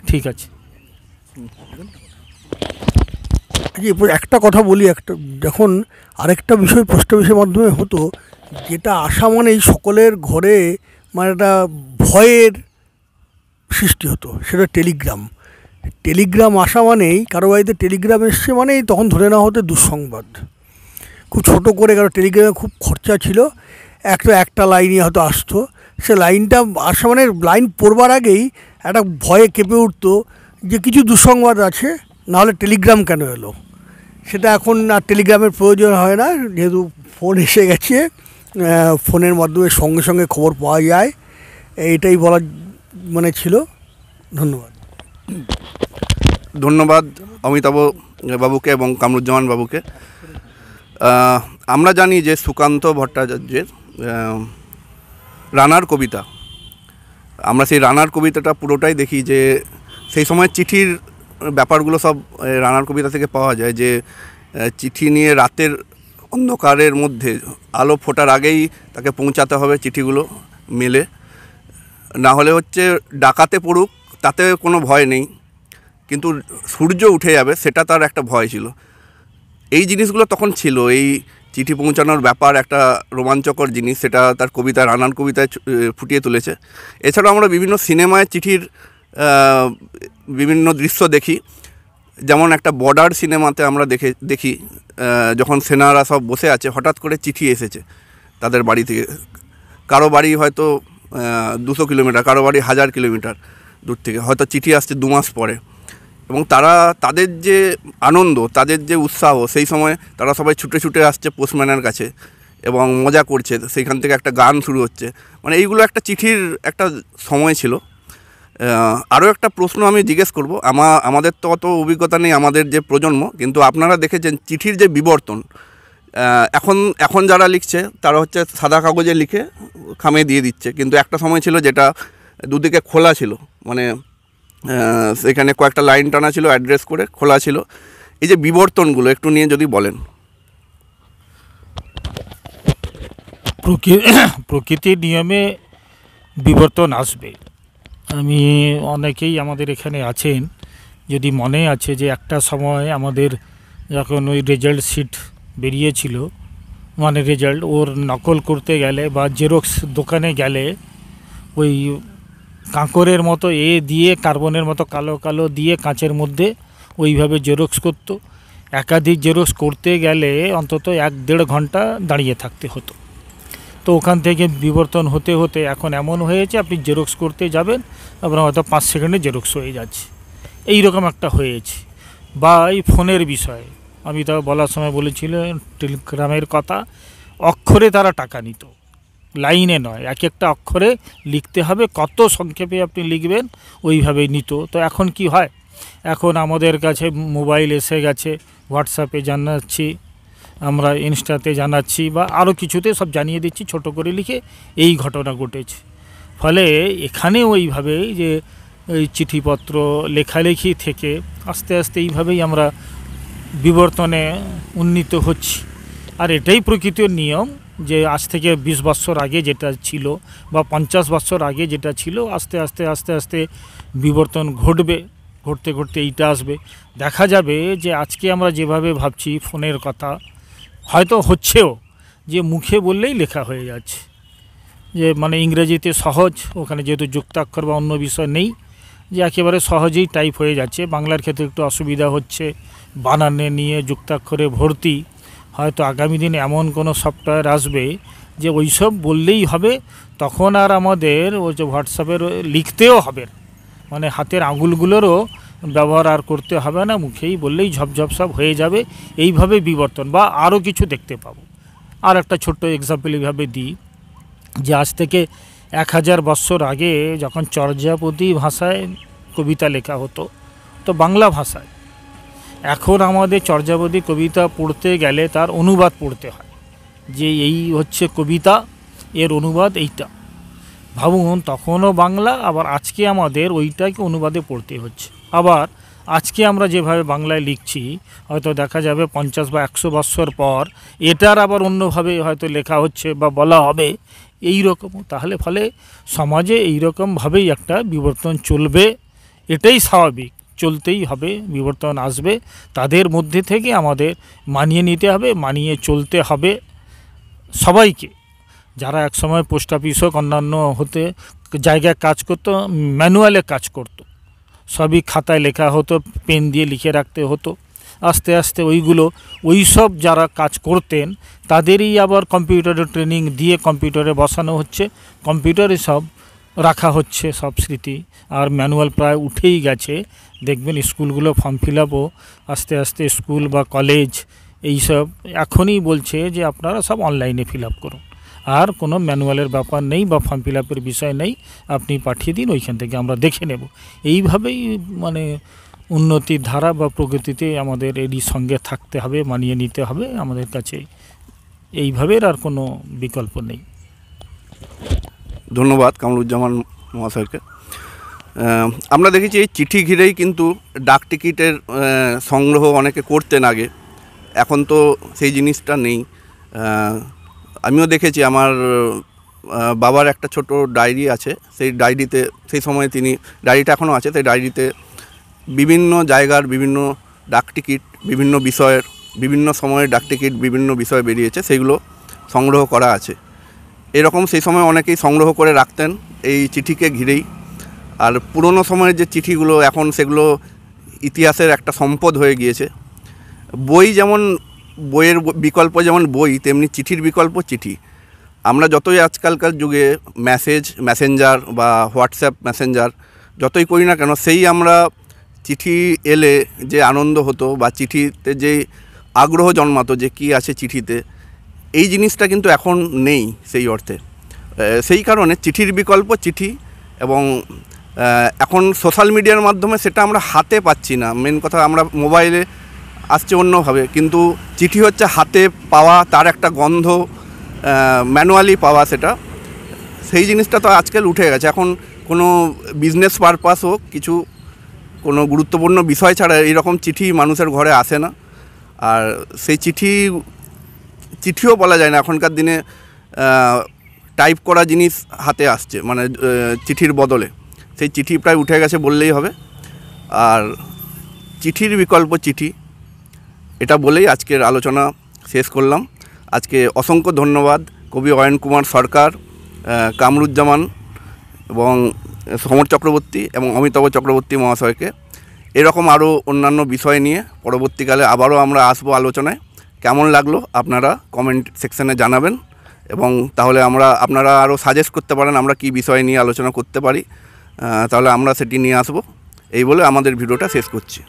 Speaker 3: ঠিক আছে।
Speaker 4: এরপর একটা কথা বলি, যখন আরেকটা বিষয় পোস্ট অফিসের মাধ্যমে হতো, যেটা আসা মানেই সকলের ঘরে মানে একটা ভয়ের সৃষ্টি হতো, সেটা টেলিগ্রাম আসা মানেই, কারো বাড়িতে টেলিগ্রাম এসছে মানেই তখন ধরে নেওয়া হতো দুঃসংবাদ। খুব ছোটো করে, কারণ টেলিগ্রামে খুব খরচা ছিল, একটা লাইনই হয়তো আসতো। সে লাইনটা আসা মানে লাইন পড়বার আগেই একটা ভয়ে কেঁপে উঠতো যে কিছু দুঃসংবাদ আছে, নাহলে টেলিগ্রাম কেন এলো। সেটা এখন আর টেলিগ্রামের প্রয়োজন হয় না, যেহেতু ফোন এসে গেছে, ফোনের মাধ্যমে সঙ্গে সঙ্গে খবর পাওয়া যায়। এইটাই বলার মানে ছিল।
Speaker 1: ধন্যবাদ অমিতাভ বাবুকে এবং কামরুজ্জামান বাবুকে। আমরা জানি যে সুকান্ত ভট্টাচার্যের রানার কবিতা, আমরা সেই রানার কবিতাটা পুরোটাই দেখি যে সেই সময় চিঠির ব্যাপারগুলো সব রানার কবিতা থেকে পাওয়া যায়। যে চিঠি নিয়ে রাতের অন্ধকারের মধ্যে আলো ফোটার আগেই তাকে পৌঁছাতে হবে চিঠিগুলো মেলে, না হলে হচ্ছে ডাকাতে পড়ুক তাতে কোনো ভয় নেই, কিন্তু সূর্য উঠে যাবে সেটা তার একটা ভয় ছিল। এই জিনিসগুলো তখন ছিল, এই চিঠি পৌঁছানোর ব্যাপার একটা রোমাঞ্চকর জিনিস, সেটা তার কবিতায়, নানান কবিতায় ফুটিয়ে তুলেছে। এছাড়াও আমরা বিভিন্ন সিনেমায় চিঠির বিভিন্ন দৃশ্য দেখি, যেমন একটা বর্ডার সিনেমাতে আমরা দেখি যখন সেনারা সব বসে আছে, হঠাৎ করে চিঠি এসেছে তাদের বাড়ি থেকে। কারো বাড়ি হয়তো 200 কিলোমিটার, কারো বাড়ি 1000 কিলোমিটার দূর থেকে, হয়তো চিঠি আসছে 2 মাস পরে। এবং তাদের যে আনন্দ, তাদের যে উৎসাহ, সেই সময় তারা সবাই ছুটে ছুটে আসছে পোস্টম্যানের কাছে এবং মজা করছে, সেইখান থেকে একটা গান শুরু হচ্ছে। মানে এইগুলো একটা চিঠির একটা সময় ছিল। আরও একটা প্রশ্ন আমি জিজ্ঞেস করব, আমাদের তো অত অভিজ্ঞতা নেই, আমাদের যে প্রজন্ম, কিন্তু আপনারা দেখেছেন চিঠির যে বিবর্তন। এখন যারা লিখছে তারা হচ্ছে সাদা কাগজে লিখে খামে দিয়ে দিচ্ছে, কিন্তু একটা সময় ছিল যেটা দুদিকে খোলা ছিল, মানে সেখানে কয়েকটা লাইন টানা ছিল, অ্যাড্রেস করে খোলা ছিল। এই যে বিবর্তনগুলো একটু নিয়ে যদি বলেন।
Speaker 3: প্রকৃতির নিয়মে বিবর্তন আসবে। আমি অনেকেই আমাদের এখানে আছেন, যদি মনে আছে যে একটা সময় আমাদের যখন ওই রেজাল্ট শিট বেরিয়েছিল, মানে রেজাল্ট ওর নকল করতে গেলে বা জেরক্স দোকানে গেলে ওই কাঁকরের মতো দিয়ে কার্বনের মতো কালো কালো দিয়ে কাঁচের মধ্যে ওইভাবে জেরক্স করতো। একাধিক জেরক্স করতে গেলে অন্তত 1-1.5 ঘন্টা দাঁড়িয়ে থাকতে হতো। তো ওখান থেকে বিবর্তন হতে হতে এখন এমন হয়েছে, আপনি জেরক্স করতে যাবেন, আপনার হয়তো 5 সেকেন্ডে জেরক্স হয়ে যাচ্ছে, এই রকম একটা হয়েছে। বা এই ফোনের বিষয়ে আমি তাও বলার সময় বলেছিলেন টেলিগ্রামের কথা, অক্ষরে তারা টাকা নিত, লাইনে নয়, এক একটা অক্ষরে লিখতে হবে, কত সংক্ষেপে আপনি লিখবেন ওইভাবেই নিত। তো এখন কি হয়, এখন আমাদের কাছে মোবাইল এসে গেছে, হোয়াটসঅ্যাপে জানাচ্ছি আমরা, ইনস্টাতে জানাচ্ছি, বা আরও কিছুতে সব জানিয়ে দিচ্ছি ছোট করে লিখে এই ঘটনা ঘটেছে। ফলে এখানে ওইভাবে যে এই চিঠিপত্র লেখালেখি থেকে আস্তে আস্তে এইভাবেই আমরা বিবর্তনে উন্নীত হচ্ছি। আর এটাই প্রকৃতির নিয়ম যে আজ থেকে 20 বছর আগে যেটা ছিল বা 50 বছর আগে যেটা ছিল, আস্তে আস্তে আস্তে আস্তে বিবর্তন ঘটবে, ঘটতে ঘটতে এইটা আসবে। দেখা যাবে যে আজকে আমরা যেভাবে ভাবছি ফোনের কথা, হয়তো হচ্ছেও যে মুখে বললেই লেখা হয়ে যাচ্ছে, যে মানে ইংরেজিতে সহজ, ওখানে যেহেতু যুক্তাক্ষর বা অন্য বিষয় নেই, যে একেবারে সহজেই টাইপ হয়ে যাচ্ছে। বাংলার ক্ষেত্রে একটু অসুবিধা হচ্ছে, বানানে নিয়ে যুক্তাক্ষরে ভর্তি। হয়তো আগামী দিনে এমন কোনো সফটওয়্যার আসবে যে ওই সব বললেই হবে, তখন আর আমাদের ওই যে হোয়াটসঅ্যাপের লিখতেও হবে, মানে হাতের আঙুলগুলোরও ব্যবহার আর করতে হবে না, মুখেই বললেই ঝপঝপ সব হয়ে যাবে। এইভাবে বিবর্তন বা আরও কিছু দেখতে পাবো। আর একটা ছোট্ট এক্সাম্পল এইভাবে দিই, যে আজ থেকে 1000 বছর আগে যখন চর্যাপদী ভাষায় কবিতা লেখা হতো, তো বাংলা ভাষায়, এখন আমাদের চর্যাপদী কবিতা পড়তে গেলে তার অনুবাদ পড়তে হয়, যে এই হচ্ছে কবিতা, এর অনুবাদ এইটা। ভাবুন, তখনও বাংলা, আবার আজকে আমাদের ওইটাকে অনুবাদে পড়তে হচ্ছে। আবার আজকে আমরা যেভাবে বাংলায় লিখছি, হয়তো দেখা যাবে 50 বা 100 বছর পর এটার আবার অন্যভাবে হয়তো লেখা হচ্ছে বা বলা হবে, এই রকম। তাহলে ফলে সমাজে এই রকমভাবেই একটা বিবর্তন চলবে, এটাই স্বাভাবিক, চলতেই হবে, বিবর্তন আসবে। তাদের মধ্যে থেকে আমাদের মানিয়ে নিতে হবে, মানিয়ে চলতে হবে সবাইকে। যারা একসময় পোস্ট অফিস হোক অন্যান্য হতে জায়গায় কাজ করতো, ম্যানুয়ালে কাজ করতো, সবই খাতায় লেখা হতো, পেন দিয়ে লিখে রাখতে হতো। আস্তে আস্তে ওই সব যারা কাজ করতেন তাদেরই আবার কম্পিউটারে ট্রেনিং দিয়ে কম্পিউটারে বসানো হচ্ছে, কম্পিউটারে সব রাখা হচ্ছে সব স্মৃতি। আর ম্যানুয়াল প্রায় উঠেই গেছে, দেখবেন স্কুলগুলো ফর্ম ফিল আপও আস্তে আস্তে স্কুল বা কলেজ এইসব এখনই বলছে যে আপনারা সব অনলাইনে ফিল আপ করুন, আর কোনো ম্যানুয়ালের ব্যাপার নেই বা ফর্ম ফিল আপের বিষয় নেই, আপনি পাঠিয়ে দিন, ওইখান থেকে আমরা দেখে নেব। এইভাবেই মানে উন্নতির ধারা বা প্রগতিতে আমাদের এরই সঙ্গে থাকতে হবে, মানিয়ে নিতে হবে আমাদের কাছে, এইভাবে আর কোনো বিকল্প নেই।
Speaker 1: ধন্যবাদ কামরুজ্জামান মহাশয়কে। আমরা দেখেছি এই চিঠি ঘিরেই কিন্তু ডাক টিকিটের সংগ্রহ অনেকে করতেন আগে, এখন তো সেই জিনিসটা নেই। আমিও দেখেছি, আমার বাবার একটা ছোট ডায়েরি আছে, সেই ডায়েরিতে সেই সময় তিনি, ডায়েরিটা এখনও আছে, সেই ডায়েরিতে বিভিন্ন জায়গার বিভিন্ন ডাক টিকিট, বিভিন্ন বিষয়ের বিভিন্ন সময়ে ডাকটিকিট বিভিন্ন বিষয় বেরিয়েছে, সেগুলো সংগ্রহ করা আছে। এরকম সেই সময় অনেকেই সংগ্রহ করে রাখতেন এই চিঠিকে ঘিরেই। আর পুরনো সময়ের যে চিঠিগুলো এখন সেগুলো ইতিহাসের একটা সম্পদ হয়ে গিয়েছে। বই যেমন বইয়ের বিকল্প যেমন বই, তেমনি চিঠির বিকল্প চিঠি। আমরা যতই আজকালকার যুগে মেসেঞ্জার বা হোয়াটসঅ্যাপ মেসেঞ্জার যতই করি না কেন, সেই আমরা চিঠি এলে যে আনন্দ হতো বা চিঠিতে যে আগ্রহ জন্মাতো যে কী আছে চিঠিতে, এই জিনিসটা কিন্তু এখন নেই সেই অর্থে। সেই কারণে চিঠির বিকল্প চিঠি, এবং এখন সোশ্যাল মিডিয়ার মাধ্যমে সেটা আমরা হাতে পাচ্ছি না। মেন কথা, আমরা মোবাইলে আসছে অন্যভাবে, কিন্তু চিঠি হচ্ছে হাতে পাওয়া, তার একটা গন্ধ, ম্যানুয়ালি পাওয়া, সেটা সেই জিনিসটা তো আজকাল উঠে গেছে। এখন কোনো বিজনেস পারপাস হোক, কিছু কোনো গুরুত্বপূর্ণ বিষয় ছাড়া এইরকম চিঠি মানুষের ঘরে আসে না। আর সেই চিঠিও বলা যায় না, এখনকার দিনে টাইপ করা জিনিস হাতে আসছে, মানে চিঠির বদলে সেই চিঠি প্রায় উঠে গেছে বললেই হবে। আর চিঠির বিকল্প চিঠি, এটা বলেই আজকের আলোচনা শেষ করলাম। আজকে অসংখ্য ধন্যবাদ কবি অয়ন কুমার সরকার, কামরুজ্জামান এবং সমর চক্রবর্তী এবং অমিতাভ চক্রবর্তী মহাশয়কে। এরকম আরও অন্যান্য বিষয় নিয়ে পরবর্তীকালে আবারও আমরা আসবো আলোচনায়। কেমন লাগলো আপনারা কমেন্ট সেকশানে জানাবেন, এবং তাহলে আপনারা আরও সাজেস্ট করতে পারেন আমরা কী বিষয় নিয়ে আলোচনা করতে পারি, তাহলে আমরা সেটি নিয়ে আসবো। এই বলে আমাদের ভিডিওটা শেষ করছি।